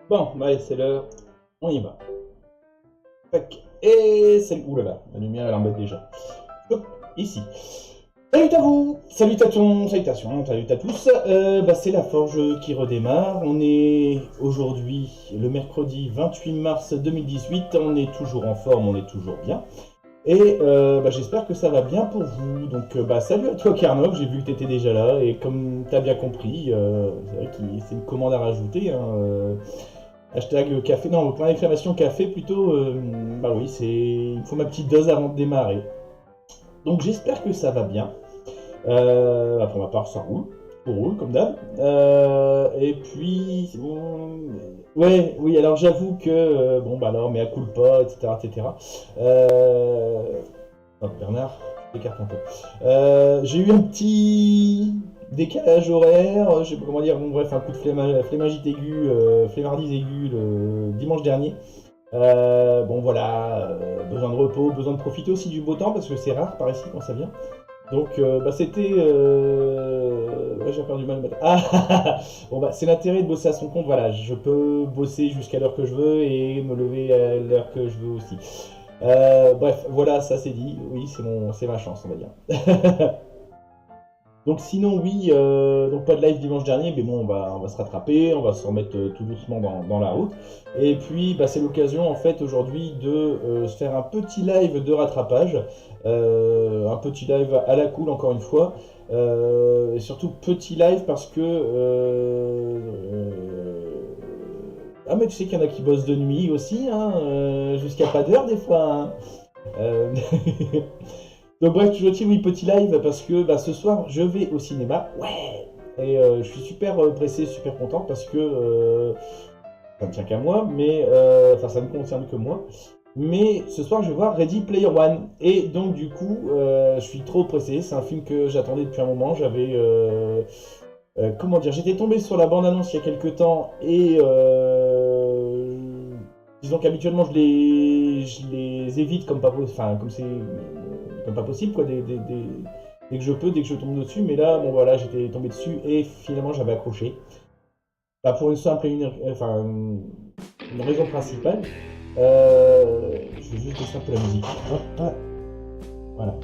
Bon, allez, c'est l'heure. On y va. Tac. Et c'est... Ouh là là, la lumière elle embête déjà. Hop, ici. Salut à vous, salutations à tous. C'est la forge qui redémarre. On est aujourd'hui le mercredi 28 mars 2018. On est toujours en forme, on est toujours bien. Et j'espère que ça va bien pour vous. Donc salut à toi Carnot, j'ai vu que tu étais déjà là. Et comme tu as bien compris, c'est vrai que c'est une commande à rajouter. Hein, hashtag café, non, point d'exclamation café plutôt. Bah oui, c'est. Il me faut ma petite dose avant de démarrer. Donc j'espère que ça va bien. Pour ma part, ça roule. On roule comme d'hab. Et puis. Ouais, oui, alors j'avoue que. Alors, mais à culpa, etc. etc. Oh, Bernard, je t'écarte un peu. J'ai eu un petit décalage horaire, je sais pas comment dire, bon bref, un coup de flémingite aiguë, flemmardise aiguë le dimanche dernier. Besoin de repos, besoin de profiter aussi du beau temps parce que c'est rare par ici quand ça vient. Donc c'était... Ouais, j'ai perdu mal le matin. C'est l'intérêt de bosser à son compte, voilà, je peux bosser jusqu'à l'heure que je veux et me lever à l'heure que je veux aussi. Bref, voilà, ça c'est dit, oui, c'est ma chance, on va dire. Donc sinon oui, donc pas de live dimanche dernier, mais bon on va se rattraper, on va se remettre tout doucement dans la route. Et puis c'est l'occasion en fait aujourd'hui de se faire un petit live de rattrapage, un petit live à la cool encore une fois, et surtout petit live parce que ah mais tu sais qu'il y en a qui bossent de nuit aussi, hein, jusqu'à pas d'heure des fois. Hein. Euh, Donc bref, toujours dit oui, petit live parce que ce soir je vais au cinéma. Ouais. Et je suis super pressé, super content parce que ça ne tient qu'à moi, mais ça ne concerne que moi. Mais ce soir je vais voir Ready Player One. Et donc du coup, je suis trop pressé. C'est un film que j'attendais depuis un moment. J'avais comment dire, j'étais tombé sur la bande-annonce il y a quelques temps et disons qu'habituellement je les évite comme pas comme c'est comme pas possible quoi, dès que je peux, dès que je tombe dessus. Mais là, bon voilà, j'étais tombé dessus et finalement j'avais accroché. Pour une simple et une raison principale. Je vais juste baisser un peu la musique. Hop, voilà.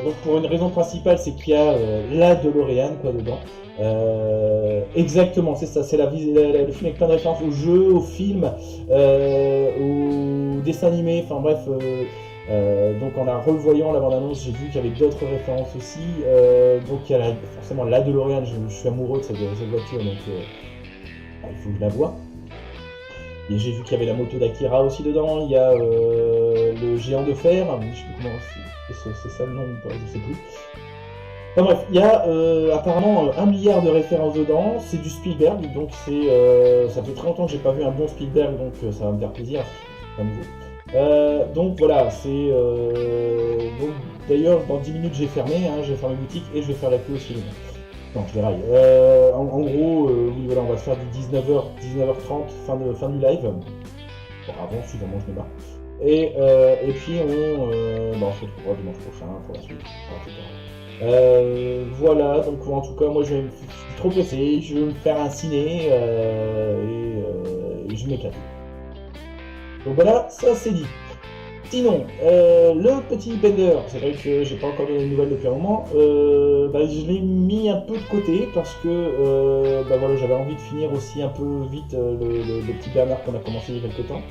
Donc pour une raison principale, c'est qu'il y a la DeLorean quoi dedans. Exactement, c'est ça, c'est le film avec plein de références aux jeux, aux films, aux dessins animés, enfin bref. Donc en la revoyant la bande-annonce, j'ai vu qu'il y avait d'autres références aussi. Donc il y a forcément la DeLorean, je suis amoureux de cette voiture, donc il faut que je la voie. Et j'ai vu qu'il y avait la moto d'Akira aussi dedans, il y a le géant de fer, je sais plus comment c'est ça le nom ou pas, je sais plus. Enfin bref, il y a apparemment 1 milliard de références dedans, c'est du Spielberg, donc ça fait très longtemps que j'ai pas vu un bon Spielberg, donc ça va me faire plaisir, c'est pas nouveau. Donc voilà, c'est... D'ailleurs, dans 10 minutes j'ai fermé, hein, je vais fermer boutique et je vais faire la queue au cinéma. Non, je déraille. En gros, oui, voilà, on va se faire du 19h, 19h30, fin du live. Bon, avant, suivant, je me barre. Et puis on se retrouvera dimanche prochain pour la suite. Voilà, donc en tout cas, moi je suis trop pressé, je vais me faire un ciné et je m'éclate. Donc voilà, ça c'est dit. Sinon, le petit Bender, c'est vrai que j'ai pas encore donné de nouvelles depuis un moment, je l'ai mis un peu de côté parce que j'avais envie de finir aussi un peu vite le petit Bernard qu'on a commencé il y a quelques temps.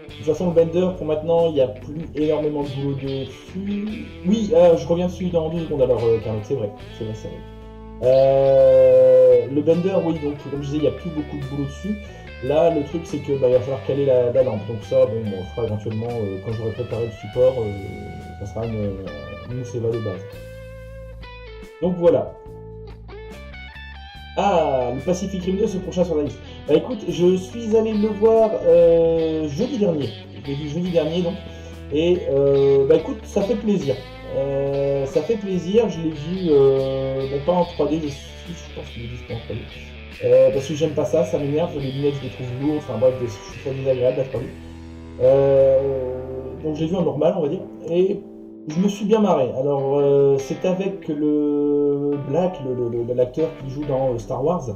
De toute façon, le Bender, pour maintenant, il n'y a plus énormément de boulot dessus. Oui, je reviens dessus dans 2 secondes alors, Carnot, c'est vrai. Le Bender, oui, donc comme je disais, il n'y a plus beaucoup de boulot dessus. Là, le truc, c'est que il va falloir caler la lampe. Donc ça, on fera éventuellement, quand j'aurai préparé le support, ça sera une Seva de base. Donc voilà. Ah, le Pacific Rim 2, ce prochain sur la liste. Bah écoute, je suis allé le voir jeudi dernier. Je l'ai vu jeudi dernier, donc. Et écoute, ça fait plaisir. Je l'ai vu, pas en 3D, je pense qu'il est juste en 3D. Parce que j'aime pas ça m'énerve, les lunettes je les trouve lourdes, enfin bref, je trouve ça désagréable la 3D. Donc je l'ai vu en normal, on va dire. Et je me suis bien marré. Alors, c'est avec le Black, l'acteur qui joue dans Star Wars,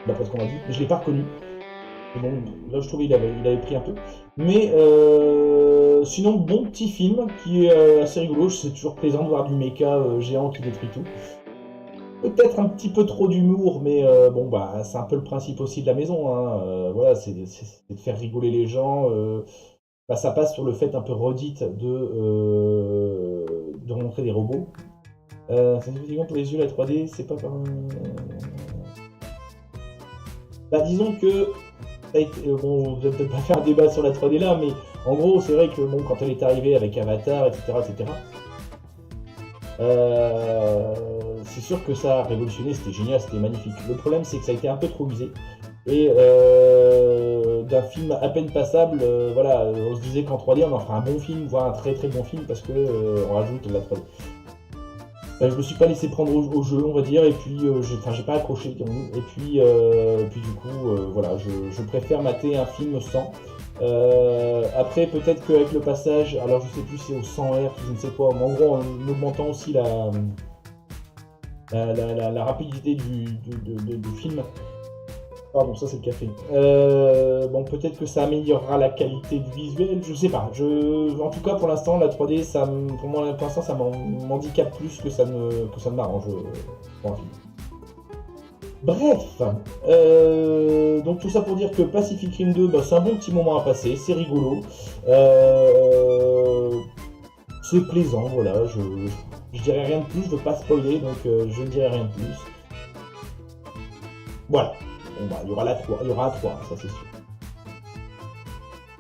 d'après ce qu'on m'a dit. Je l'ai pas reconnu. Bon, là je trouvais il avait pris un peu. Mais sinon, bon petit film qui est assez rigolo. C'est toujours plaisant de voir du méca géant qui détruit tout. Peut-être un petit peu trop d'humour, mais bon, bah, c'est un peu le principe aussi de la maison, hein. Voilà, c'est de faire rigoler les gens. Bah, ça passe sur le fait un peu redite de montrer des robots. C'est effectivement pour les yeux la 3D, c'est pas par... Bah, disons que... bon, je vais peut-être pas faire un débat sur la 3D là, mais en gros, c'est vrai que bon, quand elle est arrivée avec Avatar, etc., c'est sûr que ça a révolutionné, c'était génial, c'était magnifique. Le problème, c'est que ça a été un peu trop usé. Et d'un film à peine passable, voilà, on se disait qu'en 3D, on en fera un bon film, voire un très très bon film, parce que on rajoute la 3D. Je me suis pas laissé prendre au jeu, on va dire, et puis j'ai pas accroché. Et puis du coup, voilà, je préfère mater un film sans. Après, peut-être qu'avec le passage, alors je sais plus si c'est au 100 Hz, je ne sais quoi, mais en gros, en augmentant aussi la rapidité du film. Pardon, ça c'est le café. Bon, peut-être que ça améliorera la qualité du visuel, je sais pas. En tout cas, pour l'instant, la 3D, pour moi, pour l'instant, ça m'handicape plus que ça ne m'arrange pour un film. Bref, donc tout ça pour dire que Pacific Rim 2, bah, c'est un bon petit moment à passer, c'est rigolo, c'est plaisant, voilà, je dirais rien de plus, je veux pas spoiler, donc je ne dirai rien de plus. Voilà. Bon, bah, il y aura un 3, ça c'est sûr.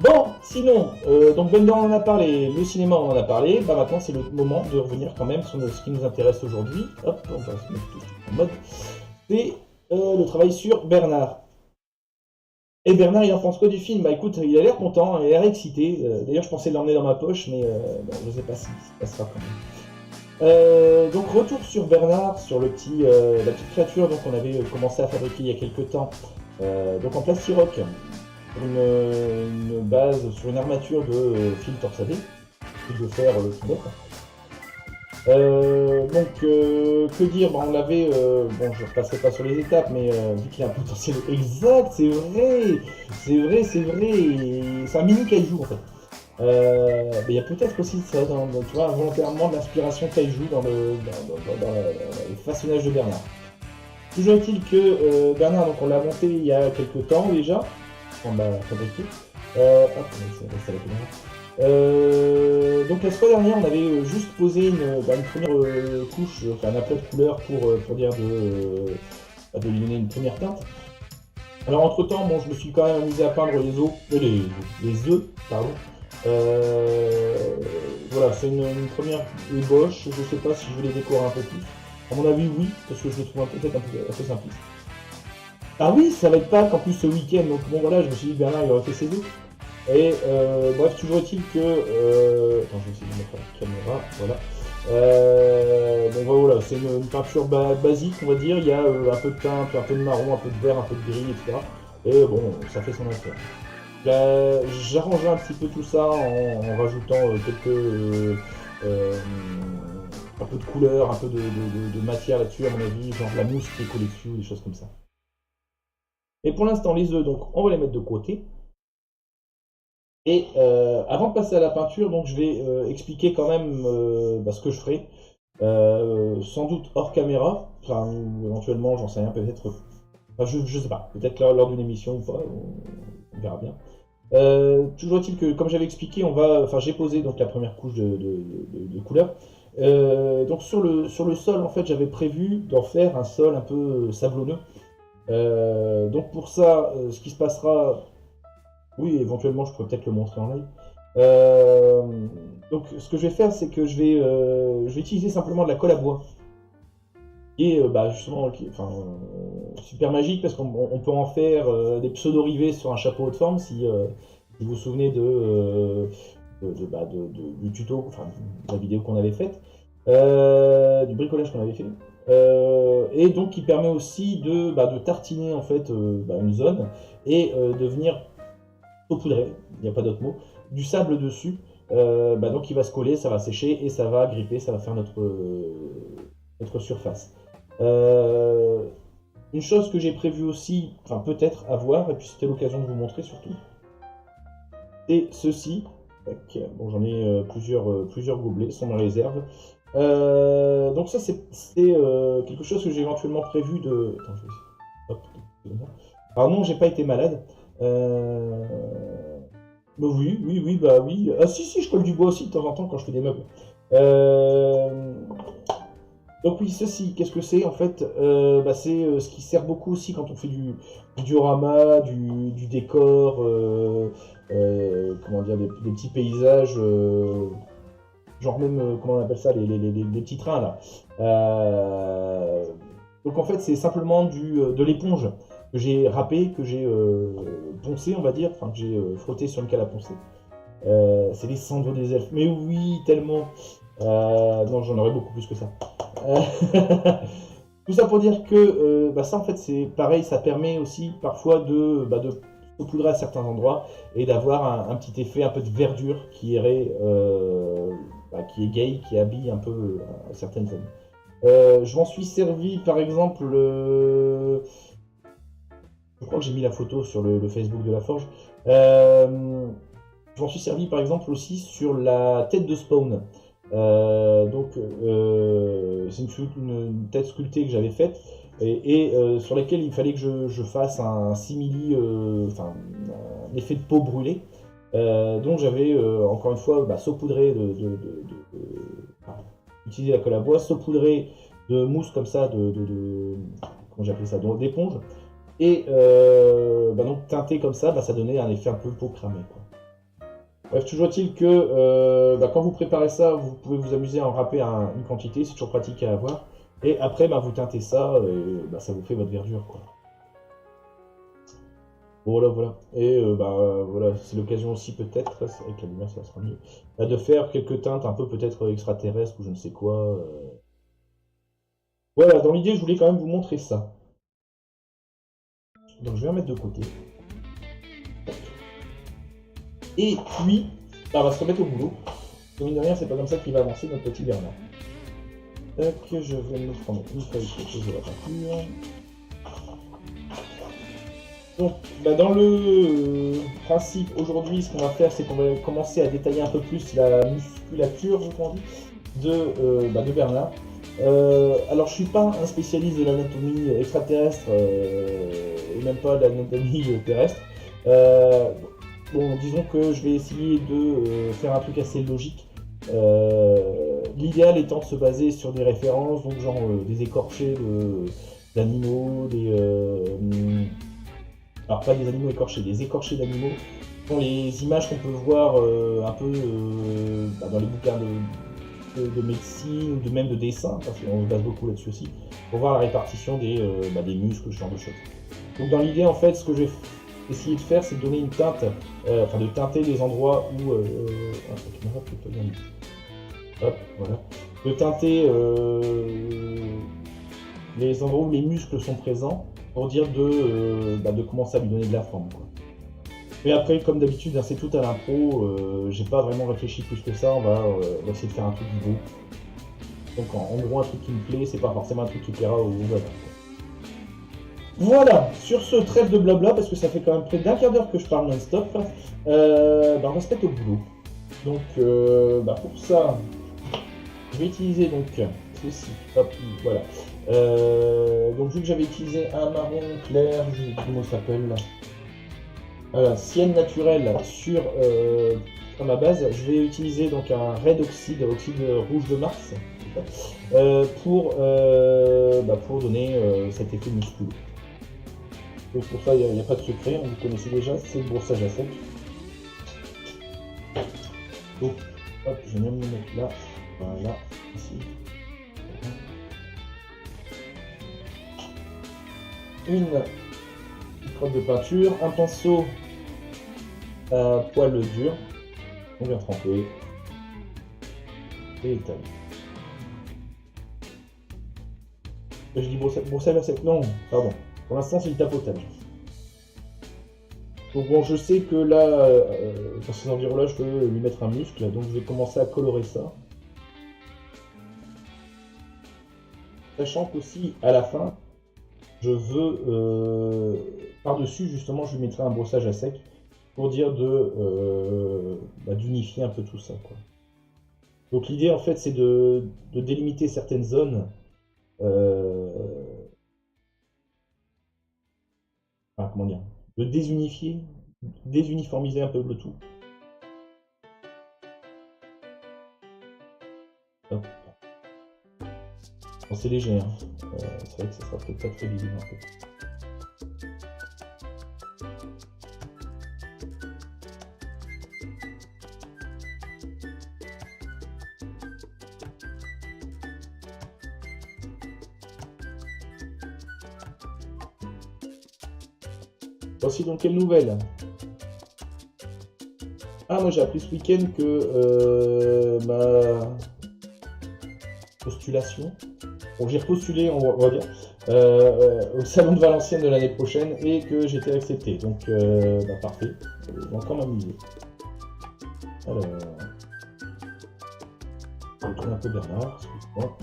Bon, sinon, donc Bender on en a parlé, le cinéma on en a parlé, bah maintenant c'est le moment de revenir quand même sur ce qui nous intéresse aujourd'hui. Hop, on va se mettre tout en mode. C'est le travail sur Bernard. Et Bernard, il en pense quoi du film? Bah écoute, il a l'air content, il a l'air excité. D'ailleurs, je pensais l'emmener dans ma poche, mais bon, je sais pas si ça passera quand même. Donc retour sur Bernard, sur la petite créature donc on avait commencé à fabriquer il y a quelques temps, donc en plastiroc, sur une base, sur une armature de fil torsadé, de fer tout bête. Que dire, bah, on l'avait, bon je ne repasserai pas sur les étapes, mais vu qu'il a un potentiel exact, c'est vrai, c'est un mini kaiju en fait. Mais il y a peut-être aussi ça, tu vois, volontairement de l'inspiration kaiju dans le façonnage de Bernard. Toujours est-il que Bernard, donc on l'a monté il y a quelques temps déjà, on l'a fabriqué. Hop, on va rester à la caméra. Donc la fois dernière, on avait juste posé une première couche, enfin un aplat de couleur pour dire de lui donner une première teinte. Alors entre temps, bon, je me suis quand même amusé à peindre les œufs, pardon. Voilà, c'est une première ébauche, je sais pas si je vais les décorer un peu plus. À mon avis, oui, parce que je les trouve peut-être un peu simpliste. Ah oui, ça va être Pâques en plus ce week-end, donc bon voilà, je me suis dit Bernard il aurait fait ses œufs. Et bref, toujours est-il que... Attends, je vais essayer de mettre la caméra, voilà. Donc voilà, c'est une peinture basique, on va dire. Il y a un peu de teinte, un peu de marron, un peu de vert, un peu de gris, etc. Et bon, ça fait son affaire. J'arrangerai un petit peu tout ça en rajoutant un peu de couleur, un peu de matière là-dessus, à mon avis, genre de la mousse qui est collée dessus, des choses comme ça. Et pour l'instant, les œufs, donc on va les mettre de côté. Et avant de passer à la peinture, donc je vais expliquer quand même ce que je ferai. Sans doute hors caméra, enfin, éventuellement, j'en sais rien, peut-être. Enfin, je sais pas, peut-être lors d'une émission ou pas, on verra bien. Toujours est-il que, comme j'avais expliqué, j'ai posé donc la première couche de couleur. Donc sur le sol, en fait, j'avais prévu d'en faire un sol un peu sablonneux. Donc pour ça, ce qui se passera, oui, éventuellement, je pourrais peut-être le montrer en live. Donc ce que je vais faire, c'est que je vais utiliser simplement de la colle à bois. Et justement, super magique parce qu'on peut en faire des pseudo-rivets sur un chapeau haute forme si vous vous souvenez du tuto, enfin de la vidéo qu'on avait faite, du bricolage qu'on avait fait. Et donc qui permet aussi de tartiner en fait une zone et de venir saupoudrer, il n'y a pas d'autre mot, du sable dessus. Donc il va se coller, ça va sécher et ça va gripper, ça va faire notre surface. Une chose que j'ai prévu aussi, enfin peut-être à voir, et puis c'était l'occasion de vous montrer surtout, c'est ceci. Tac. Bon, j'en ai plusieurs gobelets, sont dans la réserve. Donc ça, c'est quelque chose que j'ai éventuellement prévu de... Attends, je vais... Hop, excusez-moi. Alors non, j'ai pas été malade. Bah oui, oui, oui, bah oui. Ah si, je colle du bois aussi de temps en temps quand je fais des meubles. Donc oui, ceci, qu'est-ce que c'est en fait? Bah, c'est ce qui sert beaucoup aussi quand on fait du diorama, du décor, comment dire, des petits paysages, genre même, comment on appelle ça, les petits trains là. Donc en fait, c'est simplement de l'éponge que j'ai râpé, que j'ai poncé, on va dire, enfin que j'ai frotté sur une canne à poncer. C'est les cendres des elfes. Mais oui, tellement. Non, j'en aurais beaucoup plus que ça. Tout ça pour dire que bah ça, en fait, c'est pareil, ça permet aussi parfois de saupoudrer à certains endroits et d'avoir un petit effet, un peu de verdure qui irait, qui est gay, qui habille un peu certaines zones. Je m'en suis servi, par exemple, je crois que j'ai mis la photo sur le Facebook de la Forge. Je m'en suis servi par exemple aussi sur la tête de Spawn. C'est une tête sculptée que j'avais faite et sur laquelle il fallait que je fasse un simili, enfin un effet de peau brûlée. Donc j'avais encore une fois saupoudré utiliser la colle à bois, saupoudré de mousse comme ça, comment j'appelle ça, d'éponge. Et donc teinté comme ça, ça donnait un effet un peu peau cramée, quoi. Bref, toujours est-il que quand vous préparez ça, vous pouvez vous amuser à en râper une quantité, c'est toujours pratique à avoir. Et après, vous teintez ça, et ça vous fait votre verdure, quoi. Voilà, voilà. Et voilà, c'est l'occasion aussi peut-être, avec la lumière ça sera mieux, de faire quelques teintes un peu peut-être extraterrestres ou je ne sais quoi. Voilà, dans l'idée, je voulais quand même vous montrer ça. Donc je vais en mettre de côté. Et puis, on va se remettre au boulot. Mine de rien, c'est pas comme ça qu'il va avancer notre petit Bernard. Tac, je vais me prendre une feuille pour poser la peinture. Donc, dans le principe, aujourd'hui, ce qu'on va faire, c'est qu'on va commencer à détailler un peu plus la musculature, je crois, de Bernard. Alors, je suis pas un spécialiste de l'anatomie extraterrestre, et même pas de l'anatomie terrestre. Bon, disons que je vais essayer de faire un truc assez logique. L'idéal étant de se baser sur des références, donc genre des écorchés d'animaux, alors pas des animaux écorchés, des écorchés d'animaux, sont les images qu'on peut voir un peu dans les bouquins de médecine ou même de dessin, parce qu'on se base beaucoup là-dessus aussi, pour voir la répartition des muscles, ce genre de choses. Donc dans l'idée, en fait, ce que je vais essayer de faire, c'est de donner une teinte, de teinter les endroits où... Hop, voilà. De teinter les endroits où les muscles sont présents, pour dire de commencer à lui donner de la forme, quoi. Mais après, comme d'habitude, c'est tout à l'impro, j'ai pas vraiment réfléchi plus que ça, on va essayer de faire un truc beau. Donc en gros, un truc qui me plaît, c'est pas forcément un truc qui plaira au voisin. Voilà, sur ce, trêve de blabla, parce que ça fait quand même près d'un quart d'heure que je parle non-stop, on va se mettre au boulot. Donc pour ça, je vais utiliser donc ceci, hop, voilà. Donc vu que j'avais utilisé un marron clair, je sais plus comment ça s'appelle, sienne naturelle sur ma base, je vais utiliser donc un red oxyde rouge de Mars, pour donner cet effet musculeux. Donc pour ça, il n'y a pas de secret, vous connaissez déjà, c'est le brossage à sec. Donc, hop, je vais même le mettre là, voilà, ici. Une crotte de peinture, un pinceau à poil dur, on vient tremper, et étaler. Je dis brossage à sec, non, pardon. Pour l'instant, c'est le tapotage. Donc bon, je sais que là, dans ces environs-là, je peux lui mettre un muscle, donc je vais commencer à colorer ça. Sachant qu'aussi, à la fin, je veux par-dessus, justement, je lui mettrai un brossage à sec pour dire d'unifier un peu tout ça, quoi. Donc l'idée, en fait, c'est de délimiter certaines zones. Enfin, comment dire? De désunifier, désuniformiser un peu le tout. Hop. Bon, c'est léger, hein. C'est vrai que ça sera peut-être pas très visible en fait. Voici donc quelle nouvelle? Ah, moi j'ai appris ce week-end que ma postulation, bon, j'ai repostulé, on va dire, au salon de Valenciennes de l'année prochaine et que j'étais accepté. Donc, parfait. Je vais encore m'amuser. Alors, je retrouve un peu Bernard, excuse-moi.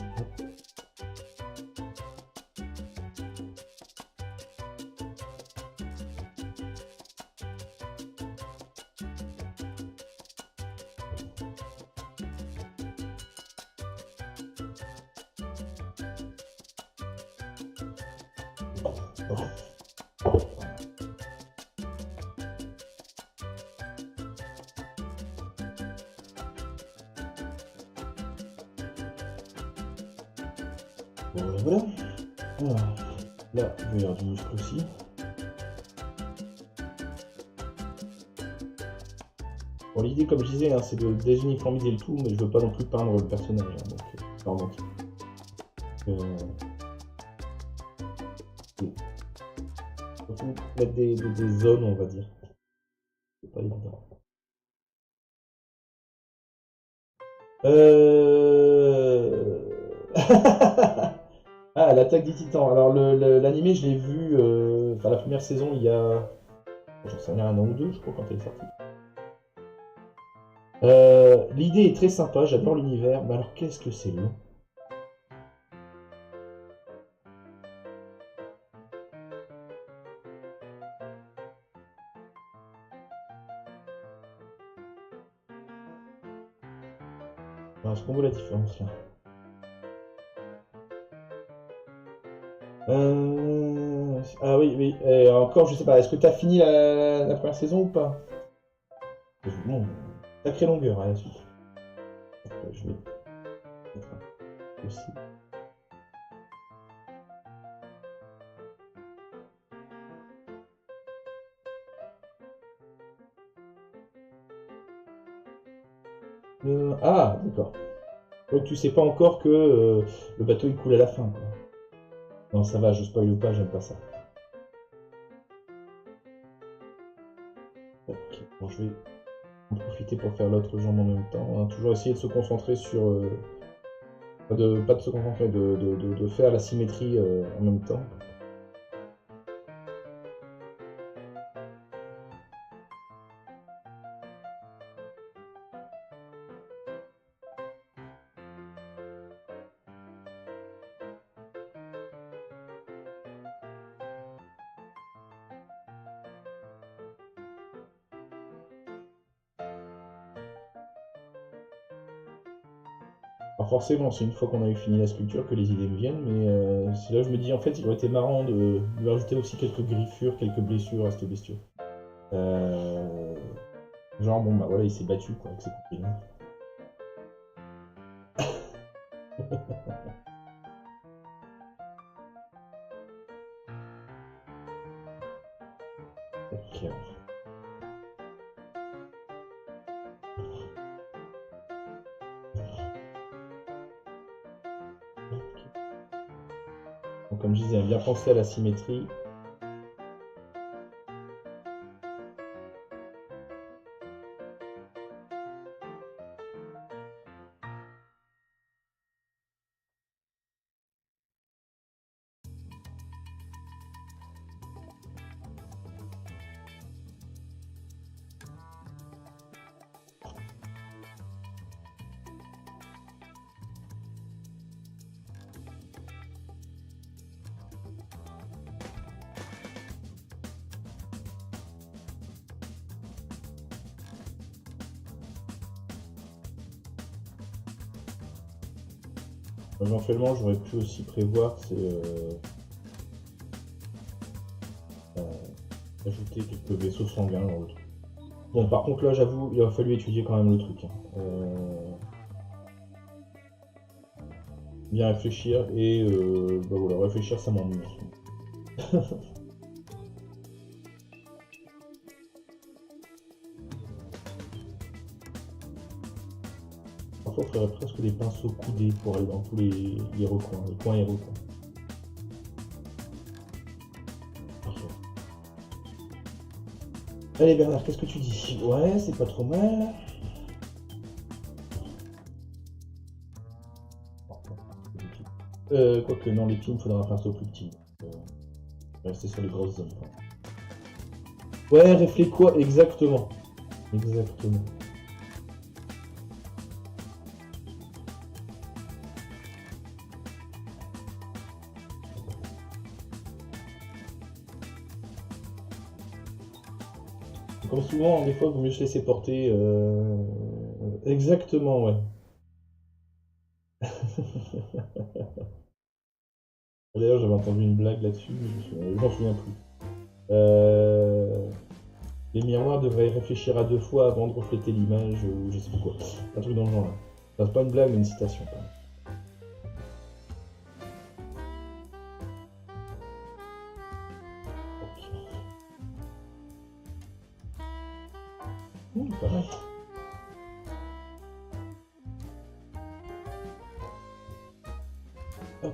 Voilà. Alors, là, il va y avoir du muscle aussi. Bon, l'idée, comme je disais, hein, c'est de désuniformiser le tout, mais je veux pas non plus peindre le personnage. Hein, donc, pardon. Surtout mettre des zones, on va dire. C'est pas évident. Ah, l'attaque des titans. Alors, l'animé, je l'ai vu, enfin, la première saison, il y a, j'en sais rien, un an ou deux, je crois, quand elle est sortie. L'idée est très sympa, j'adore l'univers, mais alors qu'est-ce que c'est long. Est-ce qu'on voit la différence là? Ah oui, oui. Et encore, je sais pas, est-ce que tu as fini la première saison ou pas? Bon, sacrée longueur à la suite. Je vais mettre un peu aussi. Ah, d'accord. Donc tu sais pas encore que le bateau il coule à la fin, quoi. Non, ça va, je spoil pas, j'aime pas ça. Ok, bon, je vais en profiter pour faire l'autre jambe en même temps. Hein. Toujours essayer de se concentrer sur... pas de se concentrer, de faire la symétrie en même temps. Alors forcément, c'est une fois qu'on a eu fini la sculpture que les idées me viennent, mais c'est là que je me dis, en fait, il aurait été marrant de lui rajouter aussi quelques griffures, quelques blessures à cette bestiole. Genre, bon, bah voilà, il s'est battu, quoi, avec ses compagnons. Ok. Donc, comme je disais, bien penser à la symétrie. Éventuellement, j'aurais pu aussi prévoir, c'est ajouter quelques vaisseaux sanguins dans le truc. Bon, par contre, là, j'avoue, il a fallu étudier quand même le truc. Hein. Bien réfléchir, et bah voilà, réfléchir, ça m'ennuie. Parfois, il faudrait presque des pinceaux coudés pour aller dans tous les recoins, les coins et recoins. Parfait. Allez Bernard, qu'est-ce que tu dis? Ouais, c'est pas trop mal. Quoique, non, les films, faudra un pinceau plus petit. Rester sur les grosses zones. Quoi. Ouais, réfléchis quoi? Exactement. Exactement. Comme souvent, des fois, il vaut mieux se laisser porter. Exactement, ouais. D'ailleurs, j'avais entendu une blague là-dessus, mais je m'en souviens plus. Les miroirs devraient réfléchir à 2 fois avant de refléter l'image, ou je sais pas quoi. Un truc dans le genre là. Enfin, c'est pas une blague, mais une citation quand même. Pas mal. Hop.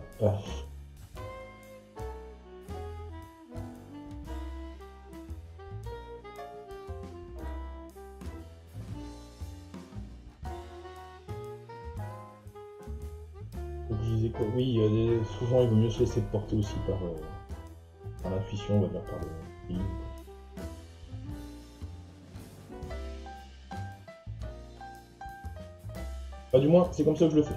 Donc je disais quoi? Oui, souvent il vaut mieux se laisser porter aussi par l'intuition, on va dire, par le feeling. Enfin, du moins, c'est comme ça que je le fais.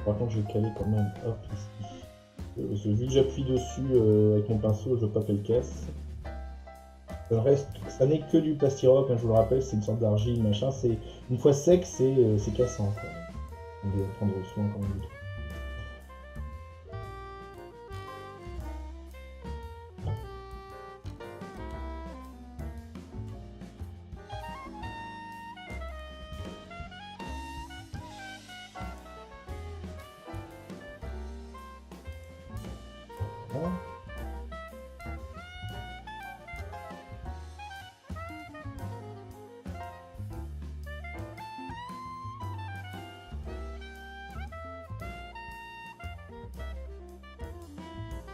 Par contre, je vais caler quand même, hop, ici. Vu que j'appuie dessus avec mon pinceau, je veux pas qu'elle casse. Le reste, ça n'est que du plastiroc, hein, je vous le rappelle, c'est une sorte d'argile, machin. Une fois sec, c'est cassant. Quoi. On doit prendre soin quand même. Voilà.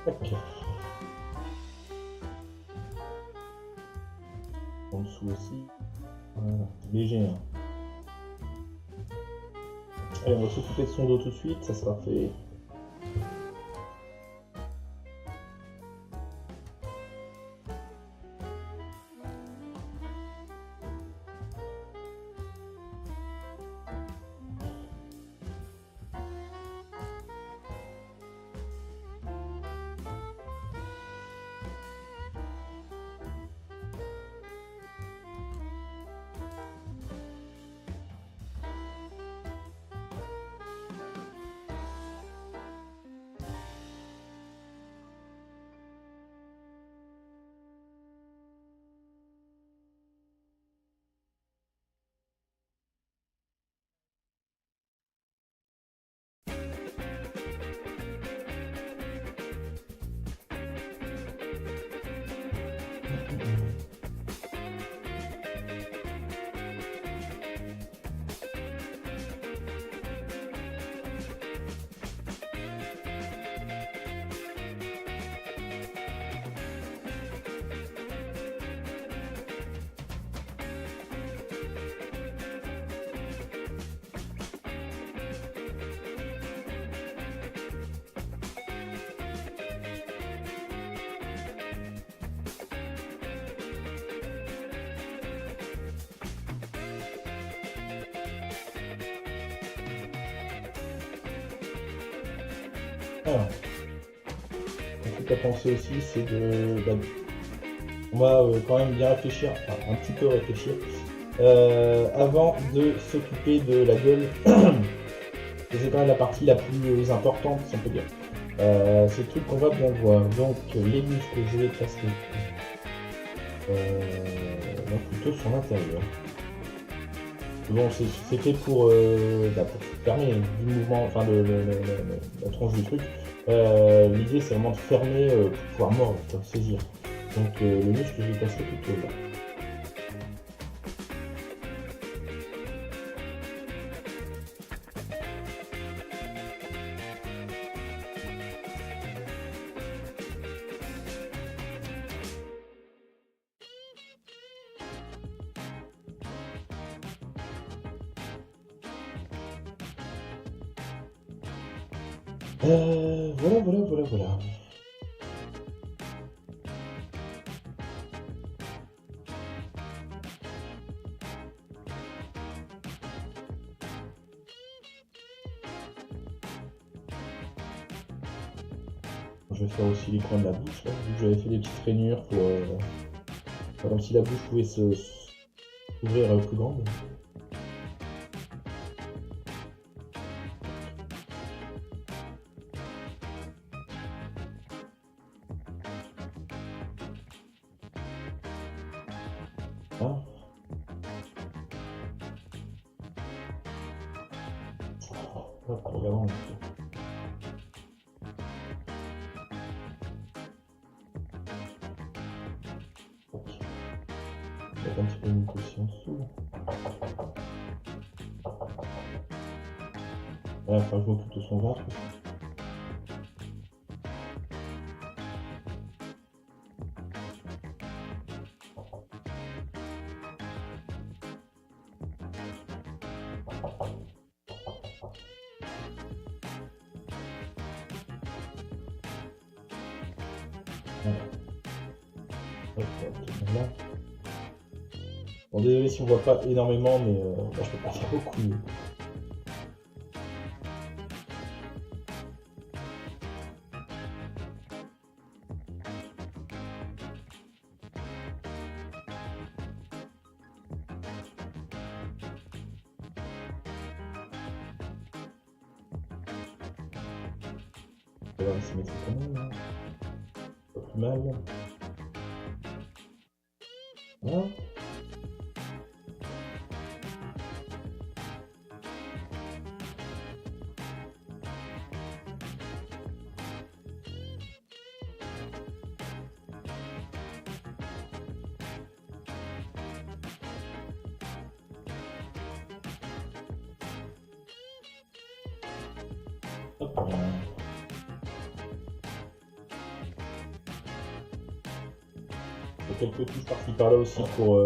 Tac. En dessous aussi. Voilà. Léger. Hein. Allez, on va s'occuper de son dos tout de suite, ça sera fait. Alors, un truc à penser aussi, c'est de... bah, on va quand même bien réfléchir, enfin un petit peu réfléchir, avant de s'occuper de la gueule. C'est quand même la partie la plus importante, si on peut dire. C'est le truc qu'on va bien voir. Donc les muscles, je vais placer donc plutôt sur l'intérieur. Bon, c'est fait pour fermer du mouvement, enfin la tronche du truc. L'idée c'est vraiment de fermer pour pouvoir mordre, pour saisir. Donc le muscle, je vais passer plutôt là. Voilà. Je vais faire aussi les coins de la bouche, là, vu que j'avais fait des petites rainures pour... comme si la bouche pouvait s'ouvrir plus grande. Hein. Hop, regardons. Mettre un petit peu une caution en dessous. Ouais, enfin, je m'occupe de son ventre. Là. Bon, désolé si on voit pas énormément, mais là, je peux pas faire beaucoup mieux. On va se mettre quand même, hein. Pas plus mal. Voilà. Hop. Quelques touches par-ci par-là aussi pour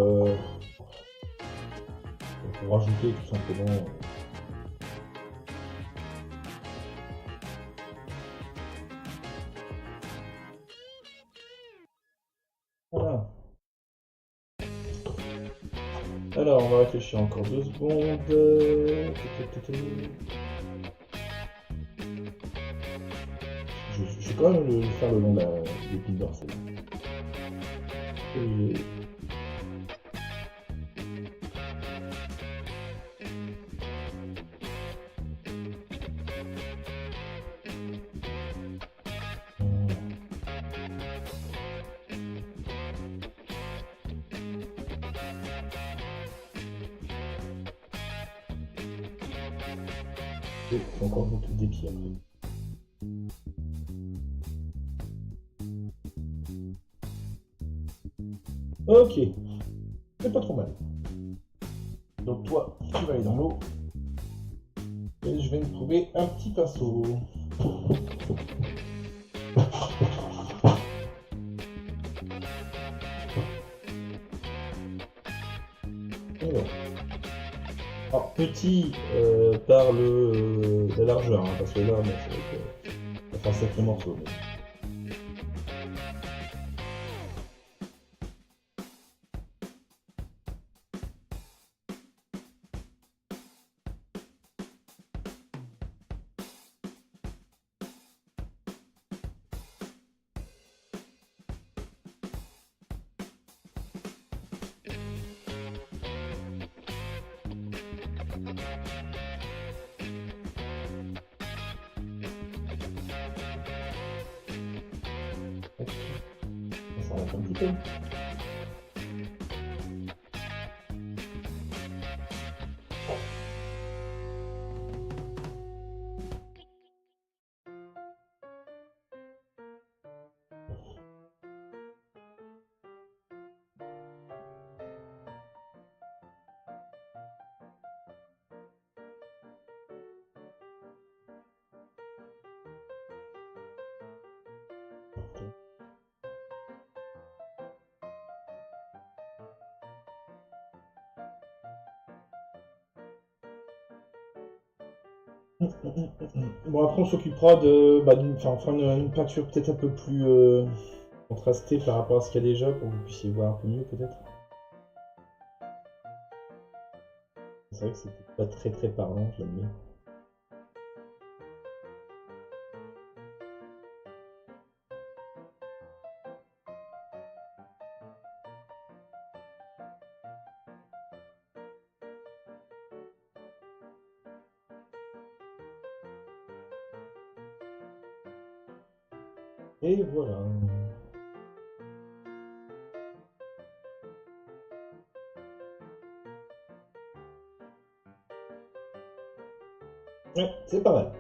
rajouter tout simplement. Voilà. Alors on va réfléchir encore 2 secondes. Je vais quand même le faire le long de l'épine dorsale. Faut encore beaucoup des pieds. Ok, c'est pas trop mal. Donc toi, tu vas aller dans l'eau. Et je vais me trouver un petit pinceau. Alors petit par la largeur, hein, parce que là, ça va faire un sacré morceau. Mais... Ça va un petit peu. Bon, après on s'occupera de une peinture peut-être un peu plus contrastée par rapport à ce qu'il y a déjà pour que vous puissiez voir un peu mieux peut-être. C'est vrai que c'était pas très parlant, je l'admets. Et voilà. Ouais, c'est pas mal.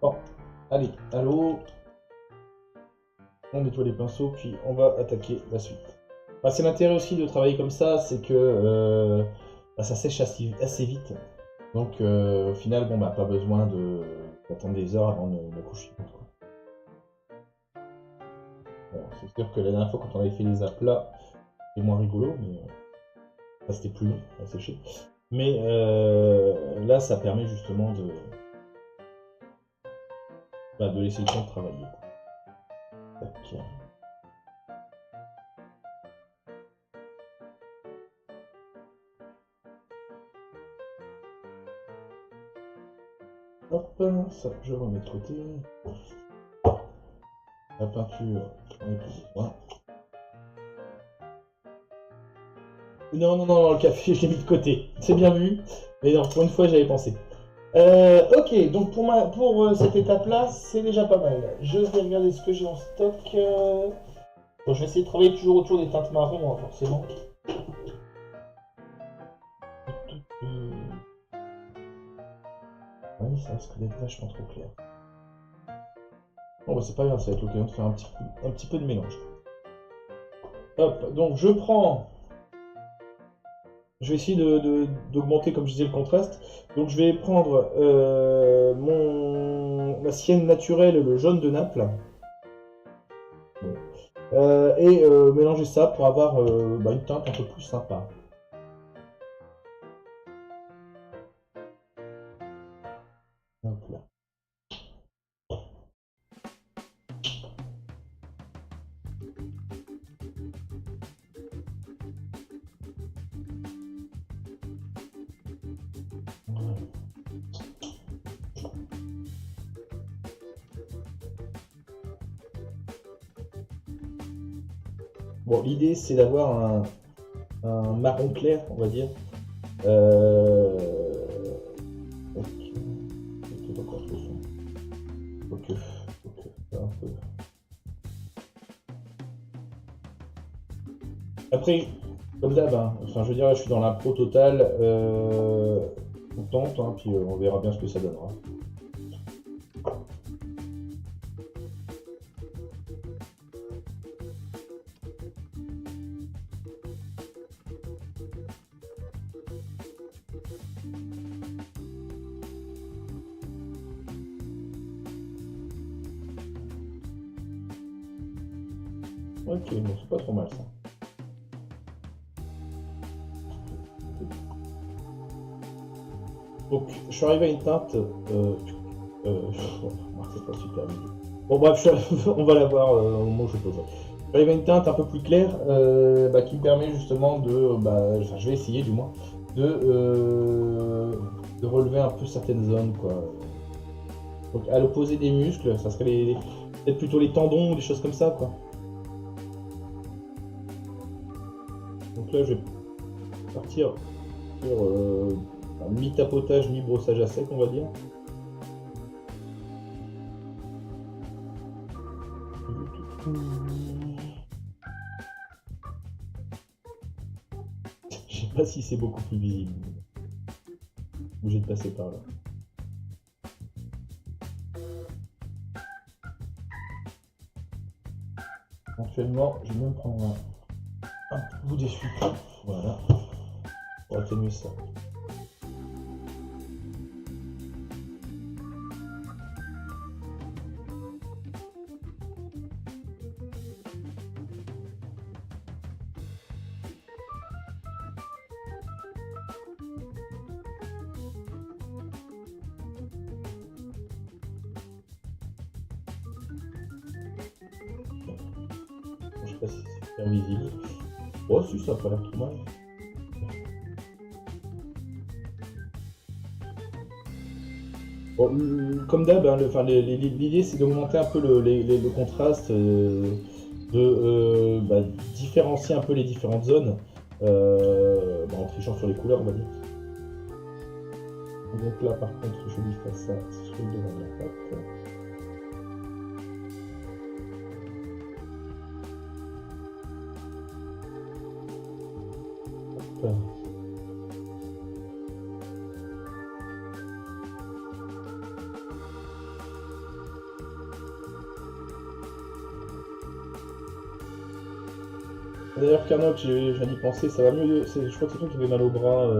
Bon, allez, allô. On nettoie les pinceaux, puis on va attaquer la suite. Bah, c'est l'intérêt aussi de travailler comme ça, c'est que ça sèche assez vite. Donc au final, bon, bah, pas besoin d'attendre des heures avant de coucher. Bon, c'est sûr que la dernière fois, quand on avait fait les aplats, c'était moins rigolo, mais c'était plus long à sécher. Mais là, ça permet justement de laisser le temps de travailler. Tac. Hop, ça je remets de côté. La peinture, on est plus besoin. Non, le café, je l'ai mis de côté. C'est bien vu. Mais non, pour une fois, j'avais pensé. Ok, donc pour cette étape-là, c'est déjà pas mal. Je vais regarder ce que j'ai en stock. Bon, je vais essayer de travailler toujours autour des teintes marron, hein, forcément. Oui, ça risque d'être vachement trop clair. Bon, bah c'est pas grave, ça va être l'occasion de faire un petit peu de mélange. Hop, donc je prends... Je vais essayer d'augmenter, comme je disais, le contraste. Donc je vais prendre ma sienne naturelle, le jaune de Naples. Bon. Et mélanger ça pour avoir une teinte un peu plus sympa. Hop là. Bon, l'idée c'est d'avoir un marron clair, on va dire. Ok, un peu. Après, comme d'hab, hein, enfin je veux dire, là, je suis dans l'impro totale. On tente, hein, puis on verra bien ce que ça donnera. Ok, bon, c'est pas trop mal ça. Donc, je suis arrivé à une teinte. C'est pas super bien. Bon, bref, on va la voir au moment où je poserai. Je suis arrivé à une teinte un peu plus claire qui me permet justement je vais essayer du moins, de relever un peu certaines zones, quoi. Donc, à l'opposé des muscles, ça serait peut-être plutôt les tendons ou des choses comme ça, quoi. Donc là, je vais partir sur Mi-tapotage, mi-brossage à sec, on va dire. Je sais pas si c'est beaucoup plus visible. Obligé de passer par là. Éventuellement, je vais même prendre un bout d'essuie-tout. Voilà. Pour atténuer ça. Je sais pas si c'est super visible. Oh si, ça a pas l'air trop mal. Bon, comme d'hab, hein, l'idée c'est d'augmenter un peu le contraste, de différencier un peu les différentes zones, en trichant sur les couleurs, on va dire. Donc là par contre, je lui fais ça sur le devant de la pâte. D'ailleurs, Carnot, j'ai d'y penser, ça va mieux. Je crois que c'est toi qui avais mal au bras.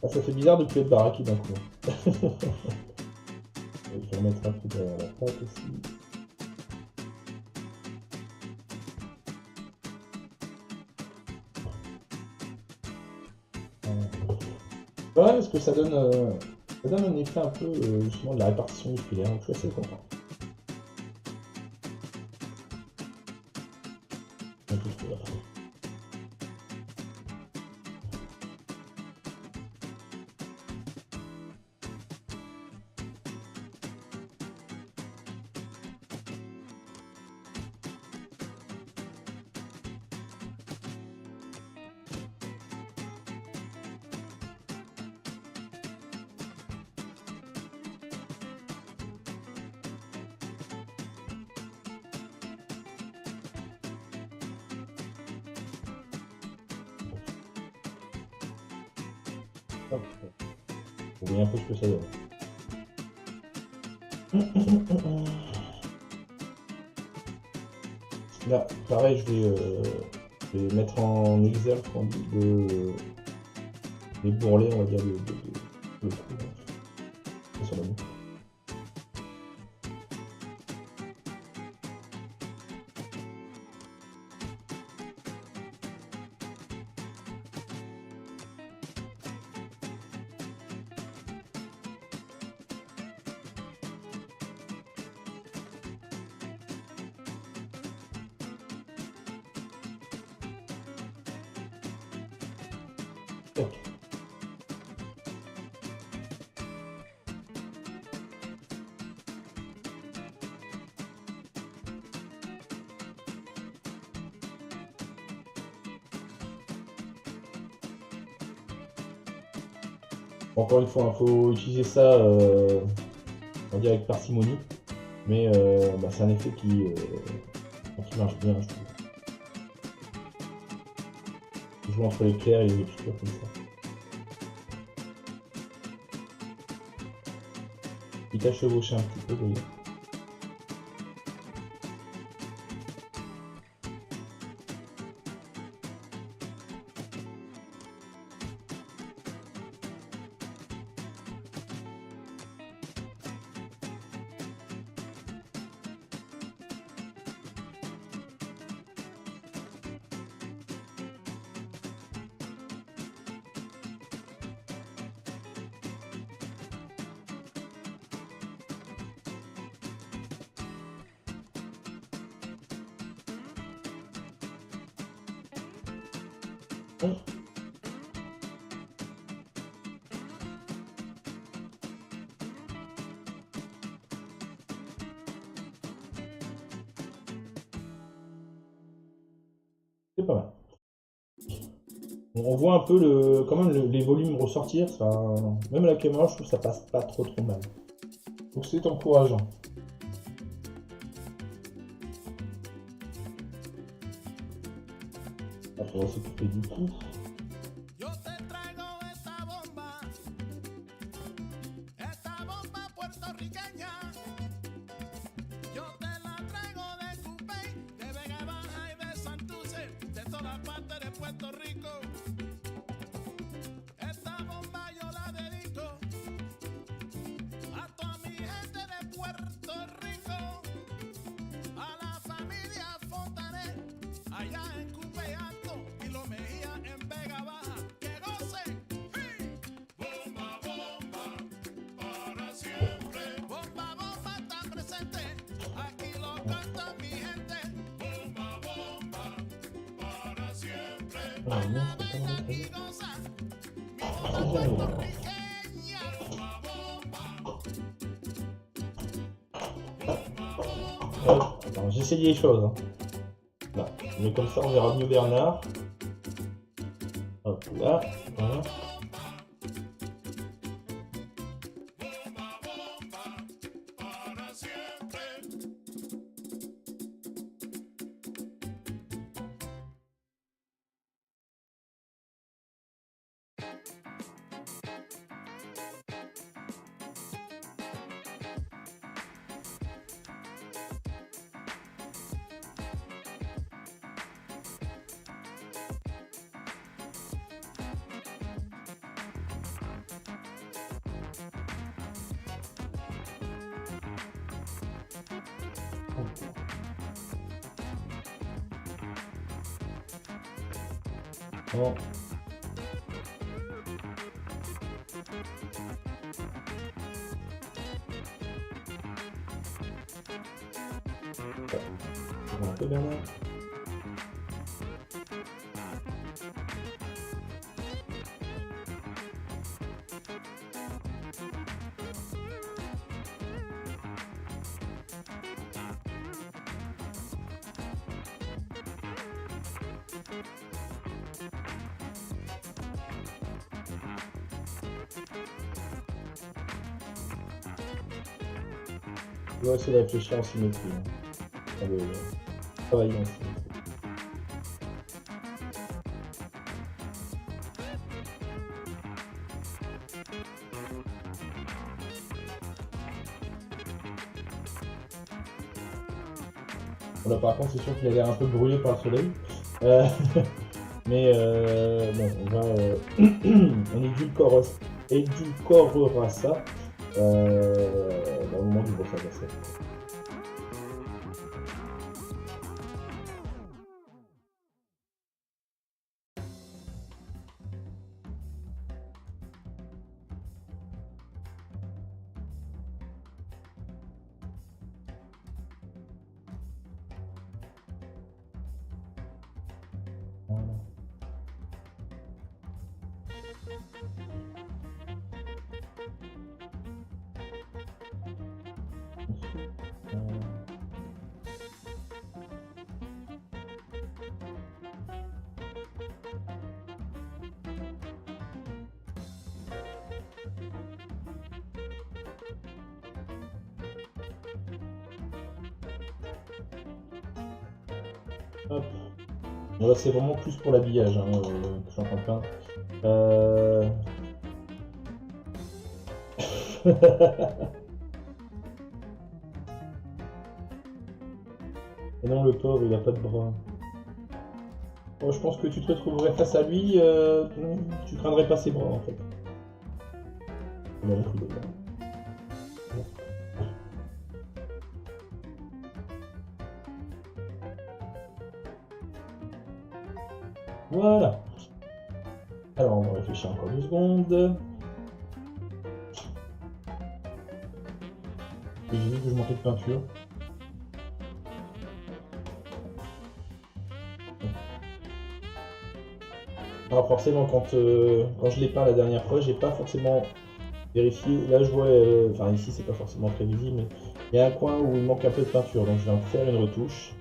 Ah, ça fait bizarre de plus être baraqué d'un coup. Je vais remettre un peu derrière la pâte aussi. Ouais, parce que ça donne un effet un peu justement de la répartition musculaire, donc je suis assez content. Vous voyez un peu ce que ça donne. Là, pareil, je vais mettre en exergue les bourrelets, on va dire, le coup. Sur la main. Encore une fois, il faut utiliser ça, on va dire avec parcimonie, mais c'est un effet qui marche bien, je trouve. Je joue entre les clairs et les obscurs comme ça. Quitte à chevaucher un petit peu d'ailleurs. Bon. C'est pas mal. On voit un peu quand même les volumes ressortir. Ça, même à la caméra, je trouve que ça passe pas trop mal. Donc c'est encourageant. On va s'occuper du coup. Attends, j'essaye les choses. Hein. Là. Mais comme ça, on verra mieux Bernard. Hop là. Voilà. Bon. Un peu Bernard. Je vais essayer de réfléchir en symétrie. Hein. Travailler en symétrie. Là, par contre, c'est sûr qu'il a l'air un peu brûlé par le soleil. Mais bon, on va. On édulcorera ça au moment du brossage à sec. Hop. Bon, là, c'est vraiment plus pour l'habillage hein, que je suis en train de peindre. Et non, le pauvre, il a pas de bras. Bon, je pense que tu te retrouverais face à lui, tu craindrais pas ses bras en fait. Il a beaucoup de bras. Voilà. Alors on va réfléchir encore 2 secondes. J'ai vu que je manquais de peinture. Alors forcément, quand je l'ai peint la dernière fois, j'ai pas forcément vérifié. Là, je vois, enfin ici, c'est pas forcément très visible, mais il y a un coin où il manque un peu de peinture, donc je vais en faire une retouche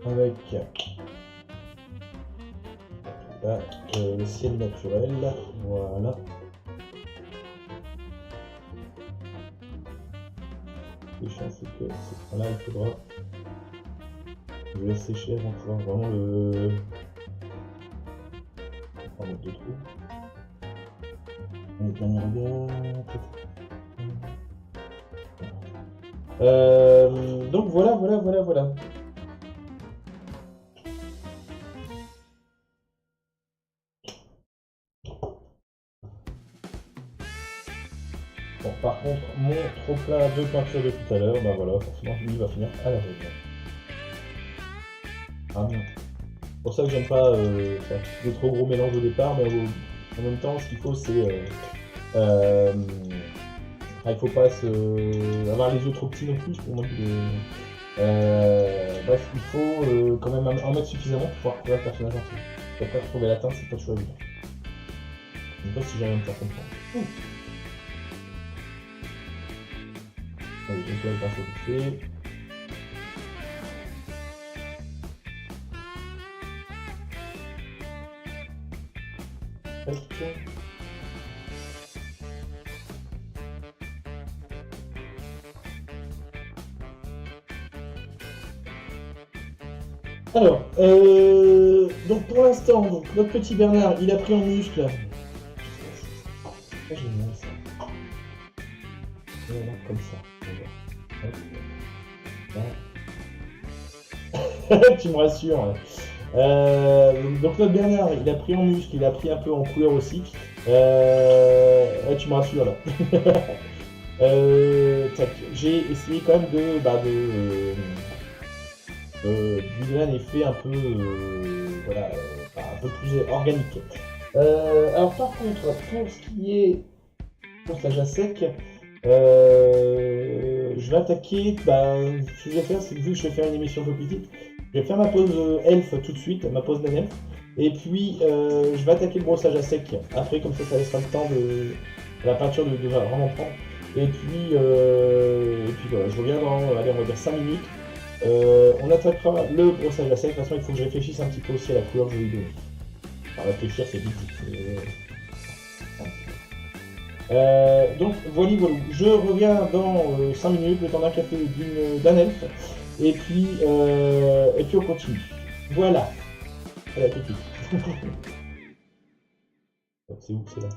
avec là, le ciel naturel. Voilà. Le chiant, c'est que là, il faudra. Je vais laisser sécher avant de pouvoir vraiment le. En mode de trou. On est bien donc voilà. Bon, par contre, mon trop plein de peinture de tout à l'heure, bah voilà, forcément, lui, il va finir à la règle. Ah non. C'est pour ça que j'aime pas faire des trop gros mélanges au départ, mais en même temps, ce qu'il faut, c'est. Il faut pas avoir les yeux trop petits non plus, pour moi. Bref, il faut quand même en mettre suffisamment pour pouvoir couvrir le personnage entier. Si après trouver la teinte, c'est pas toujours évident. Je sais pas si j'arrive à me faire comprendre. Allez, donc là, le pinceau vite fait. Alors, donc pour l'instant, notre petit Bernard, il a pris en muscle. C'est génial ça. Voilà, comme ça. Tu me rassures. Donc notre Bernard, il a pris en muscle, il a pris un peu en couleur aussi. Tu me rassures là. J'ai essayé quand même de lui donner un effet un peu, voilà, un peu plus organique. Alors par contre, pour ce qui est brossage à sec, je vais attaquer, ce que je vais faire, c'est que vu que je vais faire une émission un peu plus petite, je vais faire ma pause elfe tout de suite, ma pause d'un elfe, et puis je vais attaquer le brossage à sec. Après, comme ça laissera le temps de la peinture de vraiment prendre. Et puis voilà, je reviens dans, allez, on va dire 5 minutes. On attaquera le brossage à sec. De toute façon, il faut que je réfléchisse un petit peu aussi à la couleur que je vais lui donner. Enfin, réfléchir, c'est vite. Donc voilà, je reviens dans 5 minutes, le temps d'un café d'un elfe, et puis on continue. Voilà. Allez, à tout de suite. C'est où, c'est là.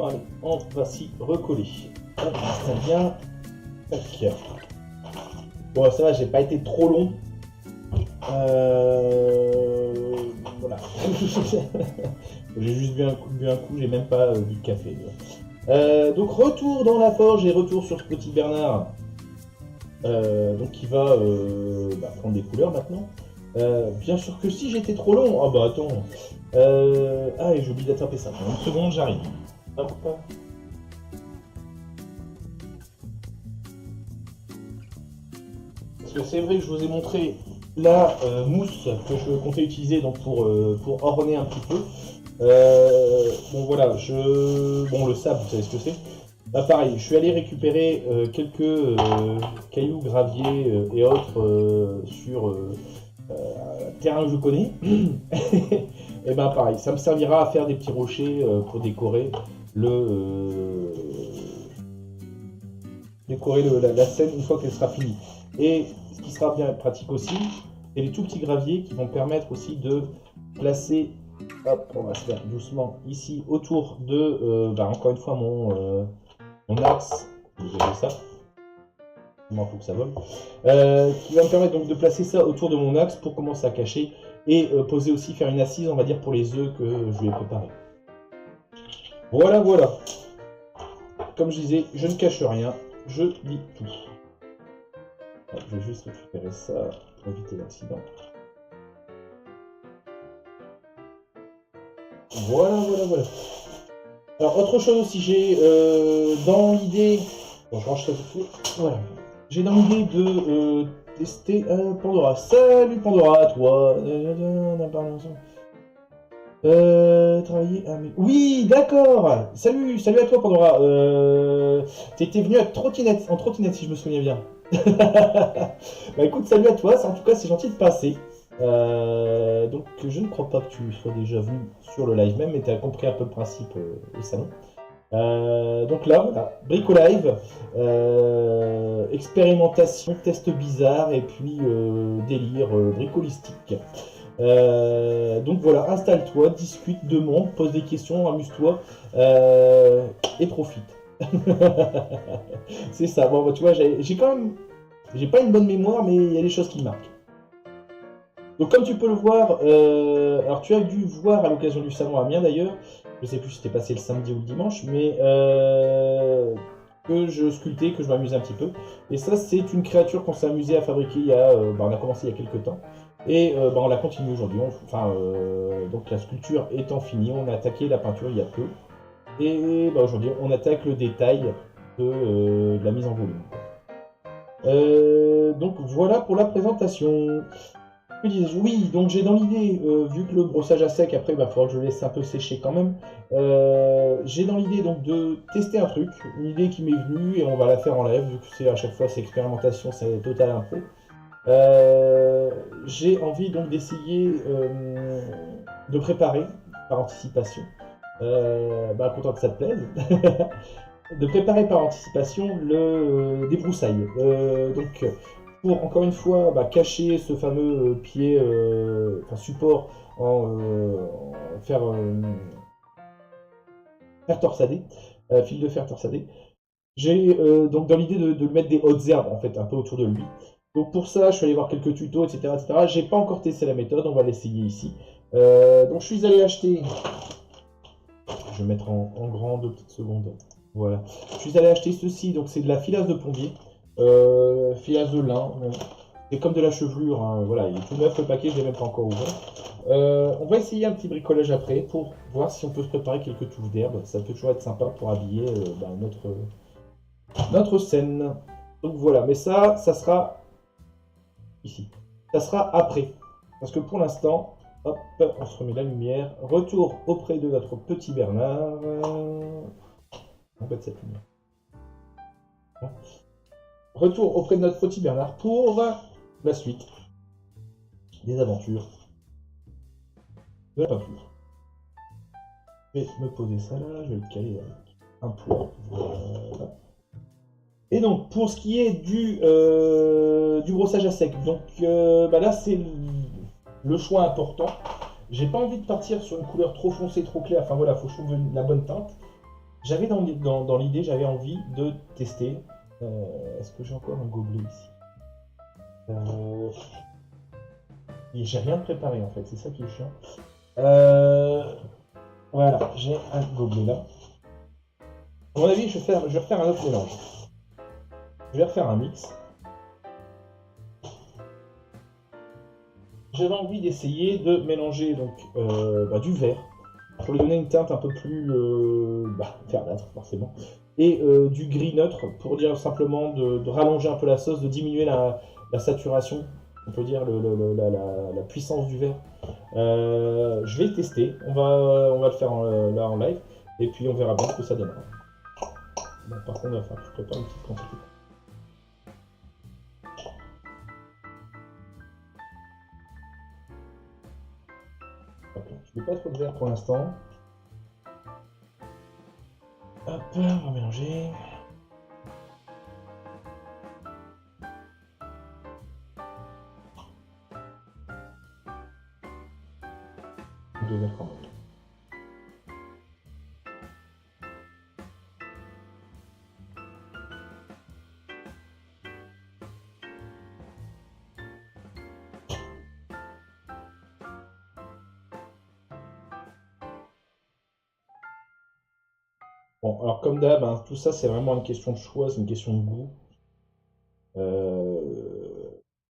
Bon, allez, on va s'y recoller. On installe bien. Tac. Bon, ça va, j'ai pas été trop long. Voilà. J'ai juste bu un coup, j'ai même pas bu de café. Donc retour dans la forge et retour sur ce petit Bernard. Donc qui va prendre des couleurs maintenant. Bien sûr que si j'étais trop long. Ah bah attends. Ah et j'ai oublié d'attraper ça. Une seconde, j'arrive. Hop. Parce que c'est vrai que je vous ai montré la mousse que je comptais utiliser donc pour orner un petit peu. Bon voilà, bon le sable, vous savez ce que c'est. Bah pareil, je suis allé récupérer quelques cailloux, graviers et autres sur un terrain que je connais. Et ben pareil, ça me servira à faire des petits rochers pour décorer la scène une fois qu'elle sera finie. Et ce qui sera bien pratique aussi, c'est les tout petits graviers qui vont permettre aussi de placer, hop, on va se faire doucement ici autour de, encore une fois mon axe, vous avez ça, il faut que ça vole, qui va me permettre donc de placer ça autour de mon axe pour commencer à cacher et poser aussi, faire une assise, on va dire, pour les œufs que je lui ai préparés. Voilà, voilà. Comme je disais, je ne cache rien, je dis tout. Je vais juste récupérer ça pour éviter l'accident. Voilà, voilà, voilà. Alors, autre chose aussi, j'ai dans l'idée... Bon, je range ça tout de suite. Voilà. J'ai dans l'idée de tester Pandora. Salut Pandora, toi. On a parlé ensemble. Travailler à mes... Oui, d'accord. Salut à toi Pandora. T'étais venu en trottinette si je me souviens bien. Bah écoute, salut à toi, en tout cas c'est gentil de passer. Donc je ne crois pas que tu sois déjà venu sur le live même, mais tu as compris un peu le principe du salon. Donc là, voilà, Bricolive, expérimentation, test bizarre et puis délire bricolistique. Donc voilà, installe-toi, discute, demande, pose des questions, amuse-toi et profite. C'est ça. Bon, bah, tu vois, j'ai quand même, j'ai pas une bonne mémoire, mais il y a des choses qui marquent. Donc comme tu peux le voir, alors tu as dû voir à l'occasion du salon à Amiens d'ailleurs, je sais plus si c'était passé le samedi ou le dimanche, mais que je sculptais, que je m'amusais un petit peu. Et ça, c'est une créature qu'on s'est amusé à fabriquer il y a, on a commencé il y a quelques temps. Et on la continue aujourd'hui. Donc la sculpture étant finie, on a attaqué la peinture il y a peu. Et aujourd'hui, on attaque le détail de la mise en volume. Donc voilà pour la présentation. Oui, donc j'ai dans l'idée, vu que le brossage à sec, après il va falloir que je laisse un peu sécher quand même, j'ai dans l'idée donc de tester un truc, une idée qui m'est venue et on va la faire en live, vu que c'est à chaque fois c'est expérimentation, c'est total impro. J'ai envie donc d'essayer de préparer par anticipation, content que ça te plaise, de préparer par anticipation le débroussail. Donc pour encore une fois cacher ce fameux pied, support fer torsadé, fil de fer torsadé. J'ai donc dans l'idée de lui mettre des hautes herbes en fait un peu autour de lui. Donc pour ça, je suis allé voir quelques tutos, etc. etc. J'ai pas encore testé la méthode, on va l'essayer ici. Donc je suis allé acheter, je vais mettre en grand 2 petites secondes. Voilà. Je suis allé acheter ceci, donc c'est de la filasse de plombier, filasse de lin. C'est comme de la chevelure, hein. Voilà, il est tout neuf le paquet, je l'ai même pas encore ouvert. On va essayer un petit bricolage après pour voir si on peut se préparer quelques touches d'herbe. Ça peut toujours être sympa pour habiller notre scène. Donc voilà, mais ça sera ici. Ça sera après. Parce que pour l'instant, hop, on se remet la lumière. Retour auprès de notre petit Bernard. On va mettre cette lumière. Retour auprès de notre petit Bernard pour la suite des aventures de la peinture. Je vais me poser ça là, je vais le caler avec un poids. Voilà. Et donc pour ce qui est du brossage à sec, donc là c'est le choix important. J'ai pas envie de partir sur une couleur trop foncée, trop claire, enfin voilà, faut que je trouve la bonne teinte. J'avais dans l'idée, j'avais envie de tester. Est-ce que j'ai encore un gobelet ici? Et j'ai rien préparé en fait, c'est ça qui est chiant. Voilà, j'ai un gobelet là. À mon avis, je vais refaire un autre mélange. Je vais refaire un mix. J'avais envie d'essayer de mélanger donc du vert pour lui donner une teinte un peu plus verdâtre forcément, et du gris neutre pour dire simplement de rallonger un peu la sauce, de diminuer la saturation, on peut dire la puissance du vert. Je vais le tester, on va le faire là en live, et puis on verra bien ce que ça donnera. Bon, par contre, il va falloir que je prépare une petite quantité. Je ne mets pas trop de verre pour l'instant. Hop, on va mélanger. Deux verres quand même. Bon, alors comme d'hab, hein, tout ça c'est vraiment une question de choix, c'est une question de goût.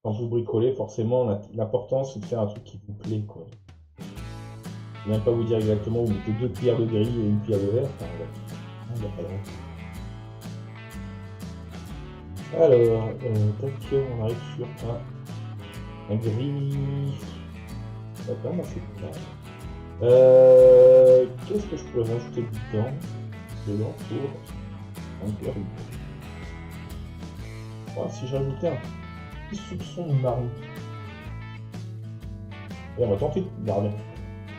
Quand vous bricolez, forcément, l'important c'est de faire un truc qui vous plaît, quoi. Je ne vais même pas vous dire exactement, vous mettez 2 cuillères de gris et 1 cuillère de verre. Enfin, il n'y a pas de raison. Alors, tac, on arrive sur un gris. Ça va quand même assez clair. Qu'est-ce que je pourrais rajouter dedans pour un gris. Voilà, si j'ajoutais un petit soupçon de marron. Et on va tenter de garder.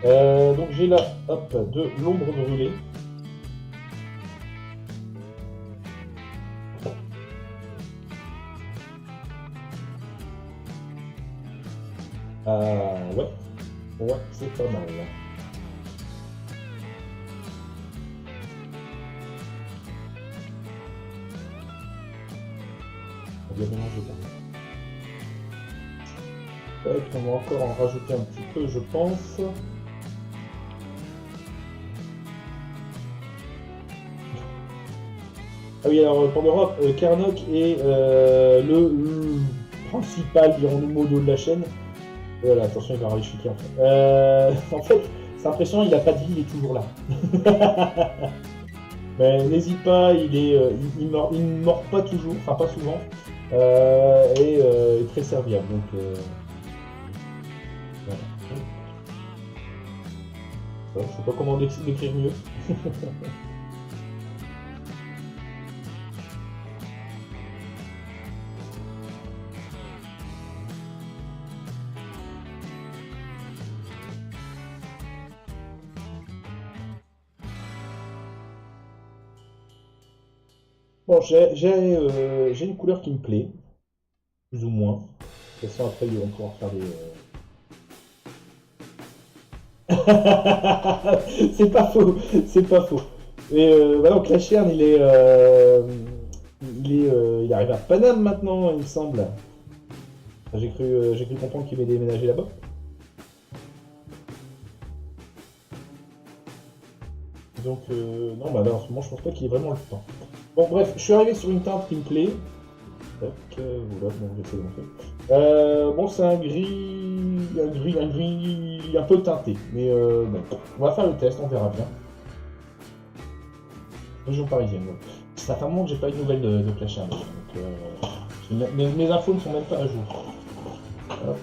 Donc j'ai là, hop, de l'ombre brûlée. Ouais, c'est pas mal. On va mélanger ça. On va encore en rajouter un petit peu, je pense. Ah oui, alors pour l'Europe, Carnock est le principal, dirons-nous, modo de la chaîne. Voilà, attention, il va avoir les chiquets en fait. En fait, c'est impressionnant, il n'a pas de vie, il est toujours là. Mais n'hésite pas, il ne mord pas toujours, enfin pas souvent, et est très serviable. Donc, voilà. Je sais pas comment décrire mieux. Bon, j'ai une couleur qui me plaît, plus ou moins. De toute façon, après, on pourra faire des... C'est pas faux, c'est pas faux. Et donc la Cherne, il arrive à Paname maintenant, il me semble. J'ai cru comprendre qu'il avait déménagé là-bas. Donc, non, bah là, en ce moment, je pense pas qu'il ait vraiment le temps. Bon, bref, je suis arrivé sur une teinte qui me plaît. Tac, voilà, bon, j'essaie de montrer. Bon, c'est un gris un peu teinté. Mais bon, on va faire le test, on verra bien. Région parisienne, ouais. Ça fait un moment que j'ai pas eu de nouvelles de Clash Royale. Donc, mes infos ne sont même pas à jour. Hop.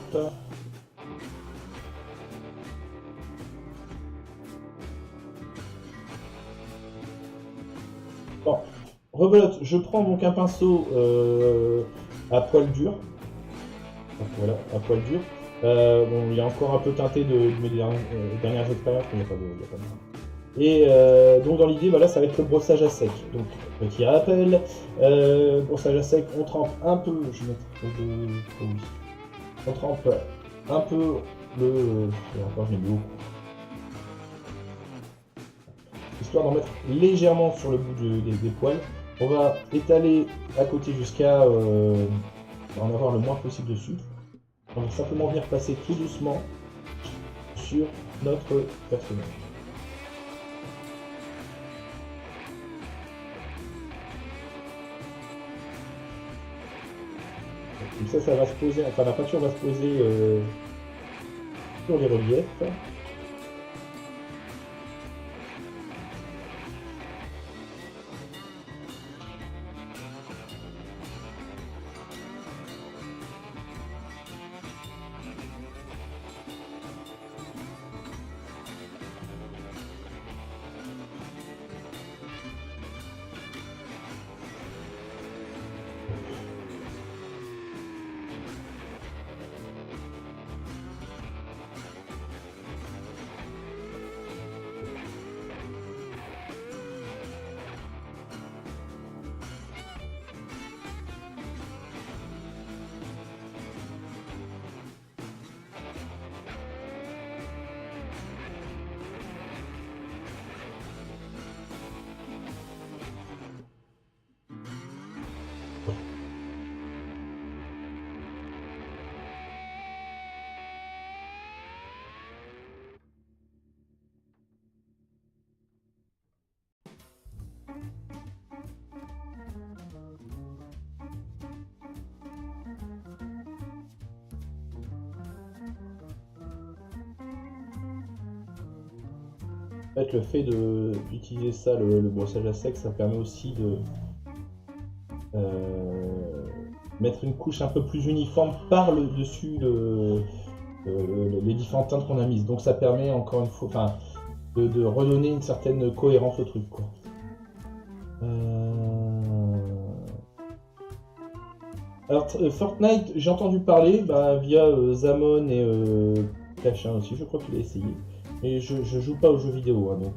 Bon, rebelote, je prends donc un pinceau à poil dur. Donc, voilà, à poil dur. Bon, il est encore un peu teinté de mes dernières expériences, mais il n'y a pas de... Et donc dans l'idée, voilà, ça va être le brossage à sec. Donc petit rappel, brossage à sec, on trempe un peu, je vais mettre de... Oh oui. On trempe un peu le... encore je mets de l'eau. histoire d'en mettre légèrement sur le bout des poils. On va étaler à côté jusqu'à en avoir le moins possible dessus. On va simplement venir passer tout doucement sur notre personnage. Comme ça va se poser, enfin la peinture va se poser sur les reliefs. En fait, le fait d'utiliser ça, le brossage à sec, ça permet aussi de mettre une couche un peu plus uniforme par le dessus les différentes teintes qu'on a mises. Donc ça permet encore une fois, enfin, de redonner une certaine cohérence au truc, quoi. Alors Fortnite, j'ai entendu parler via Zamon et Cachin aussi, je crois qu'il a essayé. Mais je joue pas aux jeux vidéo, hein, donc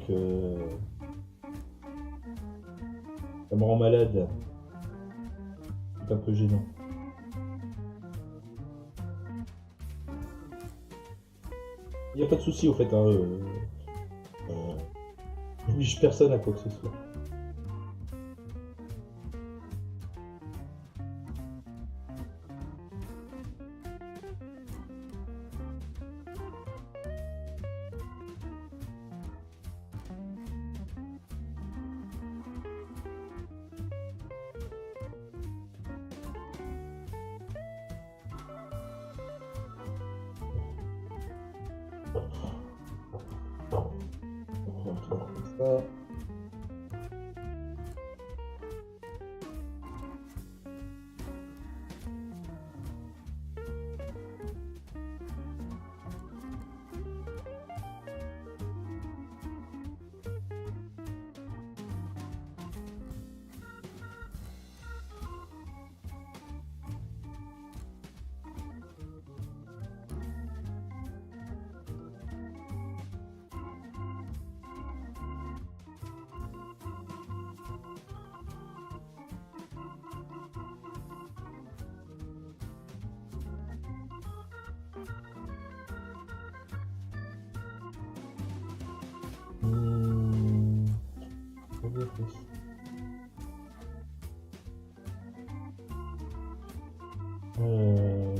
ça me rend malade. C'est un peu gênant. Il n'y a pas de souci au fait, hein, j'oblige personne à quoi que ce soit. Ça.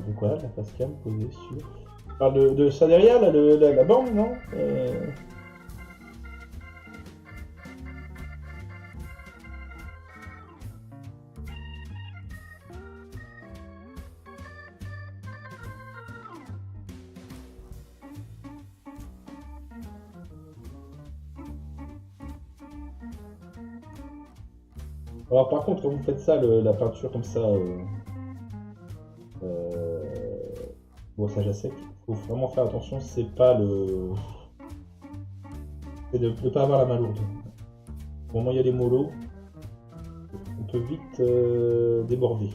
Donc voilà, la face cam posée sur... Tu parles de ça derrière, là, la bande, non Alors par contre, quand vous faites ça, la peinture comme ça, brossage à sec, faut vraiment faire attention, c'est pas le... C'est de ne pas avoir la main lourde. Au moment où il y a les mollos, on peut vite déborder.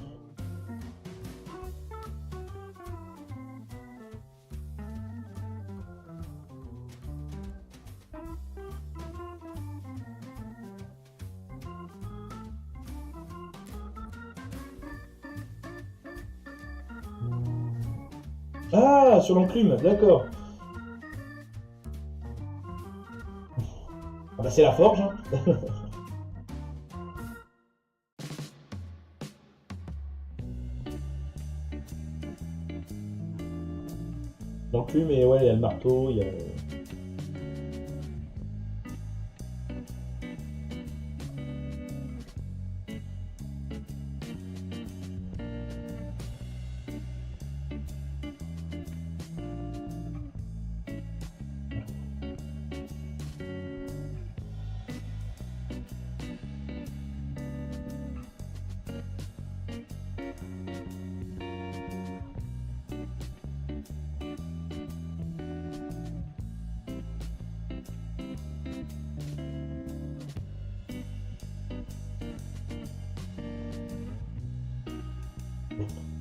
Ah, sur l'enclume, d'accord. Ah bah c'est la forge, hein. Non plus, mais ouais, il y a le marteau, il y a...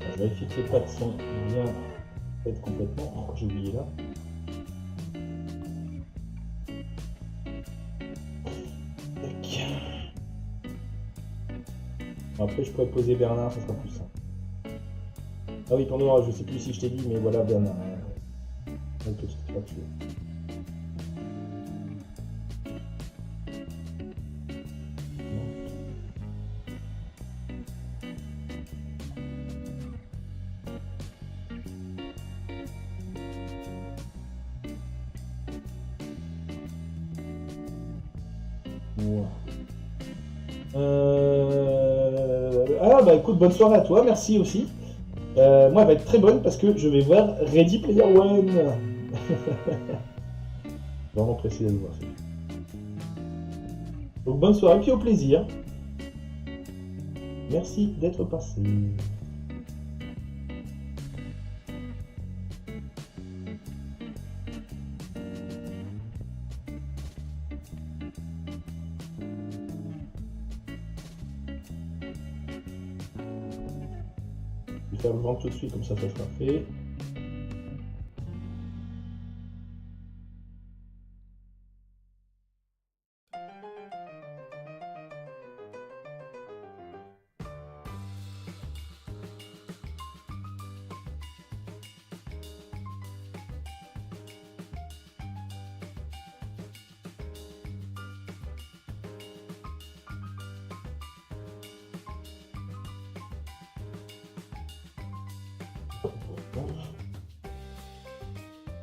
Je vérifie que les pattes sont bien faites complètement. Oh, j'ai oublié là. Tac. Après, je pourrais poser Bernard, ça sera plus simple. Ah oui, pardon, je sais plus si je t'ai dit, mais voilà Bernard. Une petite créature. Voilà. Ah bah écoute, bonne soirée à toi, merci aussi. Moi, elle va être très bonne parce que je vais voir Ready Player One. Vraiment pressé de le voir. Donc bonne soirée, puis au plaisir. Merci d'être passé. Je vais faire le vent tout de suite, comme ça sera fait.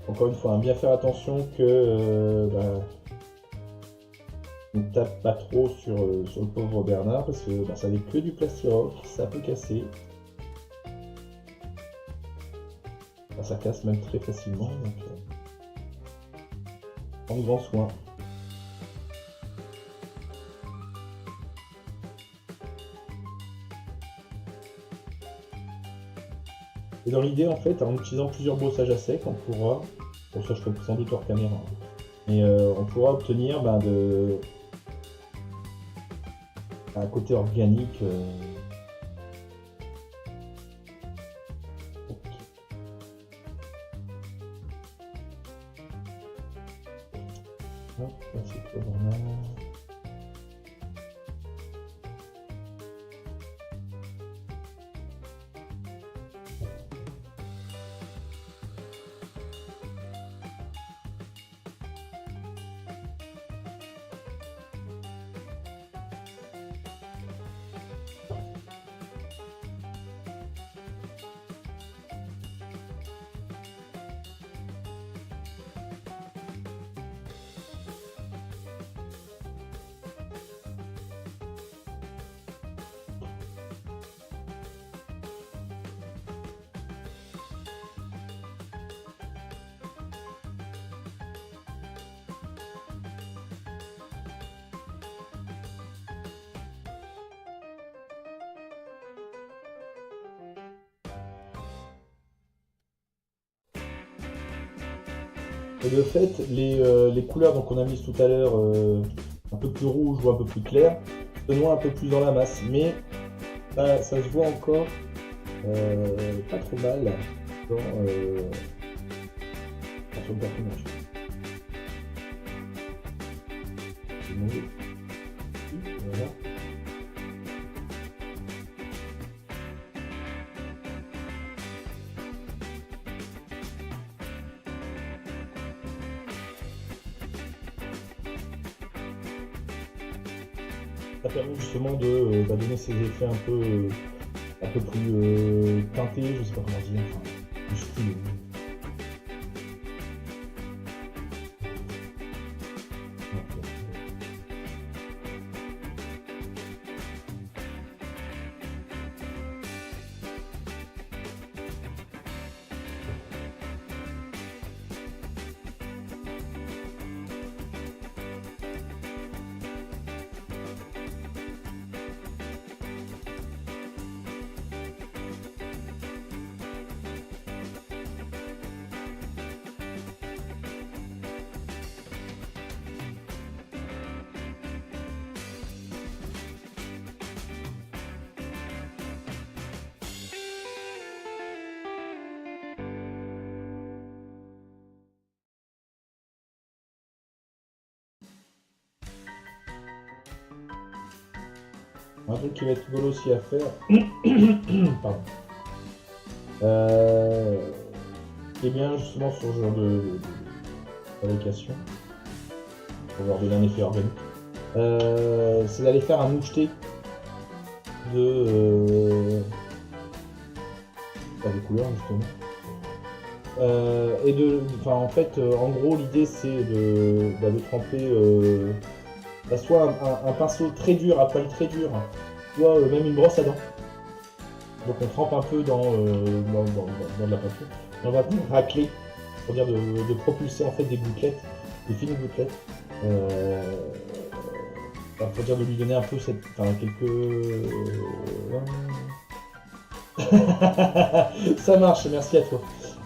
Encore une fois, hein, bien faire attention que on ne tape pas trop sur le pauvre Bernard parce que ça n'est que du plastiroc, ça peut casser. Ça casse même très facilement, donc prendre grand soin. Et dans l'idée, en fait, en utilisant plusieurs brossages à sec, on pourra, pour ça je ferai sans doute hors caméra, mais on pourra obtenir un côté organique. Hop, là, c'est quoi dans là? Et de fait, les couleurs qu'on a mises tout à l'heure, un peu plus rouge ou un peu plus clair, se noient un peu plus dans la masse, mais ça se voit encore pas trop mal sur le personnage. Voilà. Ça permet justement de donner ces effets un peu plus teintés, je sais pas comment dire, enfin, plus stylés. Un truc qui va être rigolo aussi à faire, pardon, qui est bien justement sur ce genre de fabrication, pour leur donner un effet organique, c'est d'aller faire un moucheté de couleurs justement. En fait, en gros, l'idée c'est de tremper soit un pinceau très dur, à poil très dur, soit même une brosse à dents. Donc on trempe un peu dans de la peinture. Et on va racler, pour dire de propulser en fait des gouttelettes, des fines gouttelettes. Pour dire de lui donner un peu cette. Enfin quelques. Ça marche, merci à toi.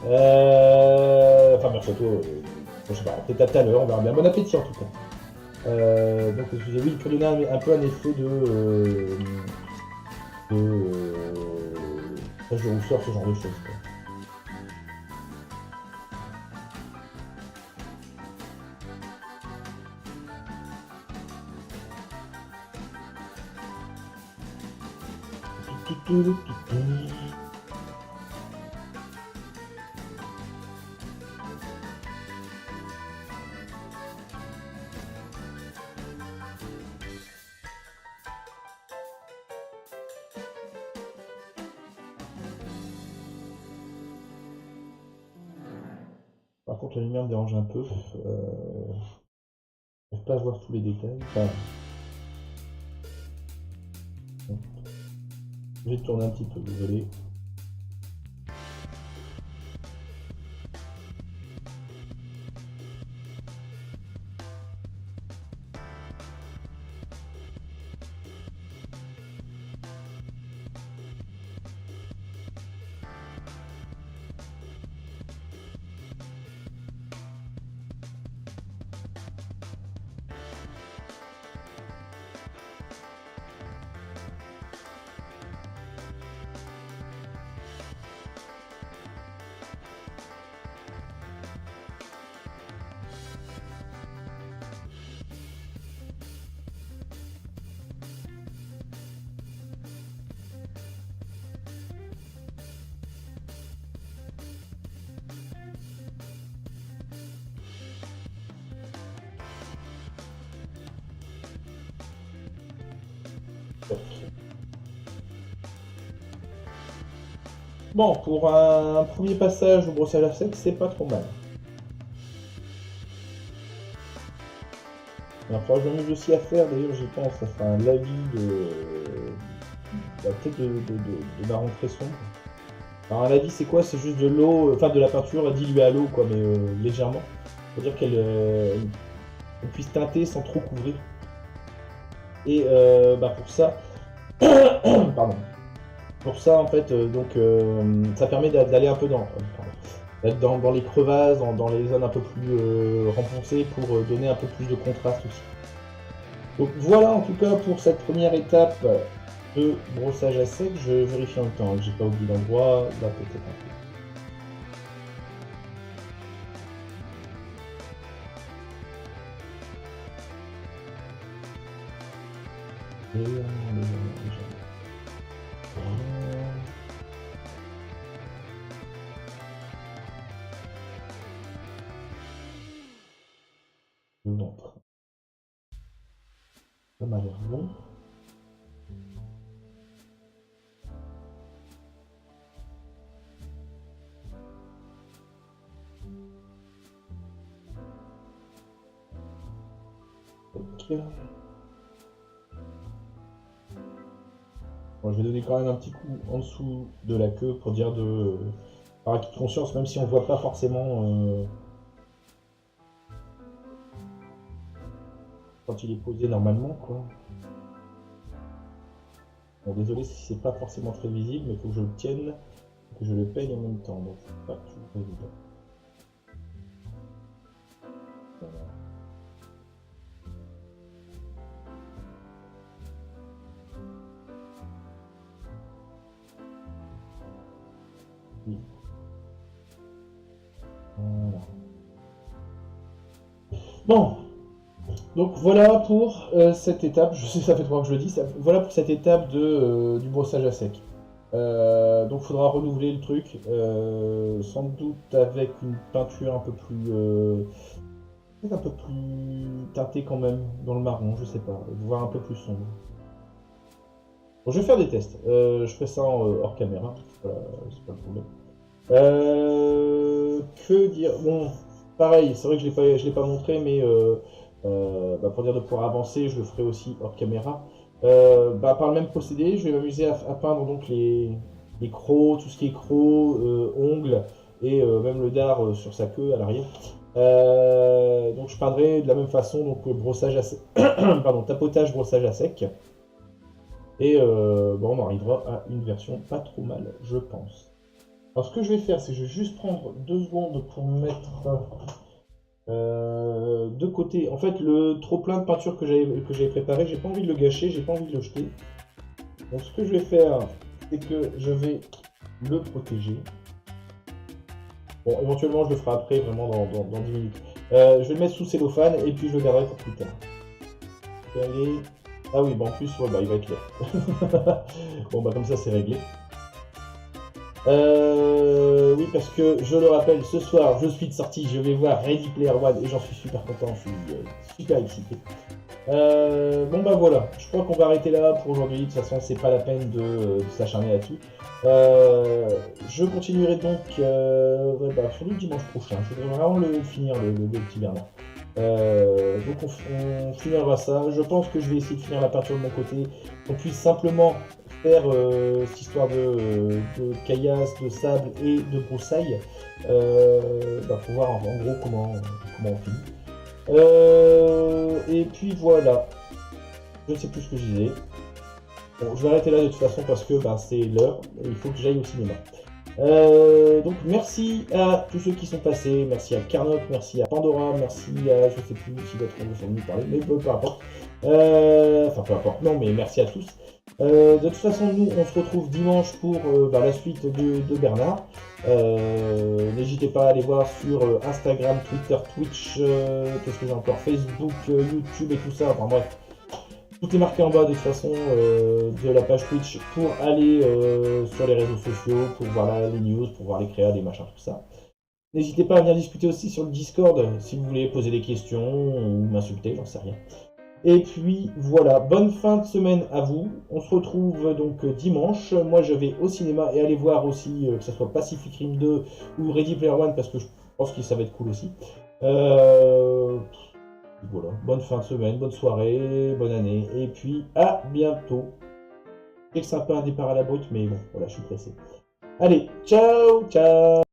Enfin merci à toi. Je sais pas, peut-être à tout à l'heure, on verra bien. Bon appétit en tout cas. Donc oui, pour donner un peu un effet tache de rousseur, ce genre de choses. Quoi. Par contre, la lumière me dérange un peu. Je n'arrive pas à voir tous les détails. Enfin, je vais tourner un petit peu, désolé. Bon, pour un premier passage au brossage à sec, c'est pas trop mal. Alors, il faudra que j'en ai aussi à faire, d'ailleurs, j'y pense, ça sera un lavis peut-être de ma rentrée sombre. Alors, un lavis, c'est quoi? C'est juste de l'eau, enfin de la peinture diluée à l'eau, quoi, mais légèrement. Pour dire qu'elle puisse teinter sans trop couvrir. Et pour ça, pardon. Pour ça, en fait, ça permet d'aller un peu dans les crevasses, dans les zones un peu plus renfoncées pour donner un peu plus de contraste aussi. Donc voilà en tout cas pour cette première étape de brossage à sec. Je vérifie en même temps que j'ai pas oublié l'endroit, là peut-être un peu. Le ventre. Ça m'a l'air bon. Ok. Bon, je vais donner quand même un petit coup en dessous de la queue pour dire par acquis de conscience, même si on voit pas forcément quand il est posé normalement, quoi. Bon, désolé si c'est pas forcément très visible, mais il faut que je le tienne, que je le peigne en même temps, donc c'est pas toujours évident. Voilà. Oui. Voilà. Bon, donc voilà pour cette étape, je sais ça fait 3 fois que je le dis, voilà pour cette étape du brossage à sec. Donc il faudra renouveler le truc, sans doute avec une peinture peut-être un peu plus teintée quand même, dans le marron, je sais pas, voire un peu plus sombre. Bon, je vais faire des tests, je ferai ça hors caméra, c'est pas le problème. Que dire? Bon, pareil, c'est vrai que je l'ai pas montré, mais pour dire de pouvoir avancer, je le ferai aussi hors caméra. Par le même procédé, je vais m'amuser à peindre donc les crocs, tout ce qui est crocs, ongles, et même le dard sur sa queue à l'arrière. Donc je peindrai de la même façon, donc brossage à sec, pardon, tapotage, brossage à sec. Et on arrivera à une version pas trop mal, je pense. Alors ce que je vais faire, c'est que je vais juste prendre 2 secondes pour mettre de côté. En fait, le trop plein de peinture que j'avais préparé, j'ai pas envie de le gâcher, j'ai pas envie de le jeter. Donc ce que je vais faire, c'est que je vais le protéger. Bon, éventuellement, je le ferai après, vraiment dans 10 minutes. Je vais le mettre sous cellophane et puis je le garderai pour plus tard. Allez. Ah oui, en plus, ouais, il va être là. Bon, comme ça, c'est réglé. Oui, parce que je le rappelle, ce soir, je suis de sortie, je vais voir Ready Player One et j'en suis super content, je suis super excité. Voilà, je crois qu'on va arrêter là pour aujourd'hui. De toute façon, c'est pas la peine de s'acharner là-dessus. Je continuerai donc sur le dimanche prochain. Je voudrais vraiment le finir, le petit Bernard. Donc on finira ça. Je pense que je vais essayer de finir la peinture de mon côté. On puisse simplement faire cette histoire de caillasse, de sable et de broussailles. Pour voir en gros comment on finit. Et puis voilà. Je ne sais plus ce que je disais. Bon, je vais arrêter là de toute façon parce que c'est l'heure et il faut que j'aille au cinéma. Donc merci à tous ceux qui sont passés, merci à Carnot, merci à Pandora, merci à je sais plus si d'autres sont venus parler, mais peu importe. Peu importe, non mais merci à tous. De toute façon, nous on se retrouve dimanche pour la suite de Bernard. N'hésitez pas à aller voir sur Instagram, Twitter, Twitch, qu'est-ce que j'ai encore, Facebook, YouTube et tout ça, enfin bref. Tout est marqué en bas de toute façon de la page Twitch pour aller sur les réseaux sociaux, pour voir les news, pour voir les créas, les machins, tout ça. N'hésitez pas à venir discuter aussi sur le Discord si vous voulez poser des questions ou m'insulter, j'en sais rien. Et puis voilà, bonne fin de semaine à vous. On se retrouve donc dimanche. Moi je vais au cinéma et aller voir aussi que ce soit Pacific Rim 2 ou Ready Player One parce que je pense que ça va être cool aussi. Voilà, bonne fin de semaine, bonne soirée, bonne année, et puis à bientôt. Je sais que c'est un peu un départ à la brute, mais bon, voilà, je suis pressé. Allez, ciao, ciao!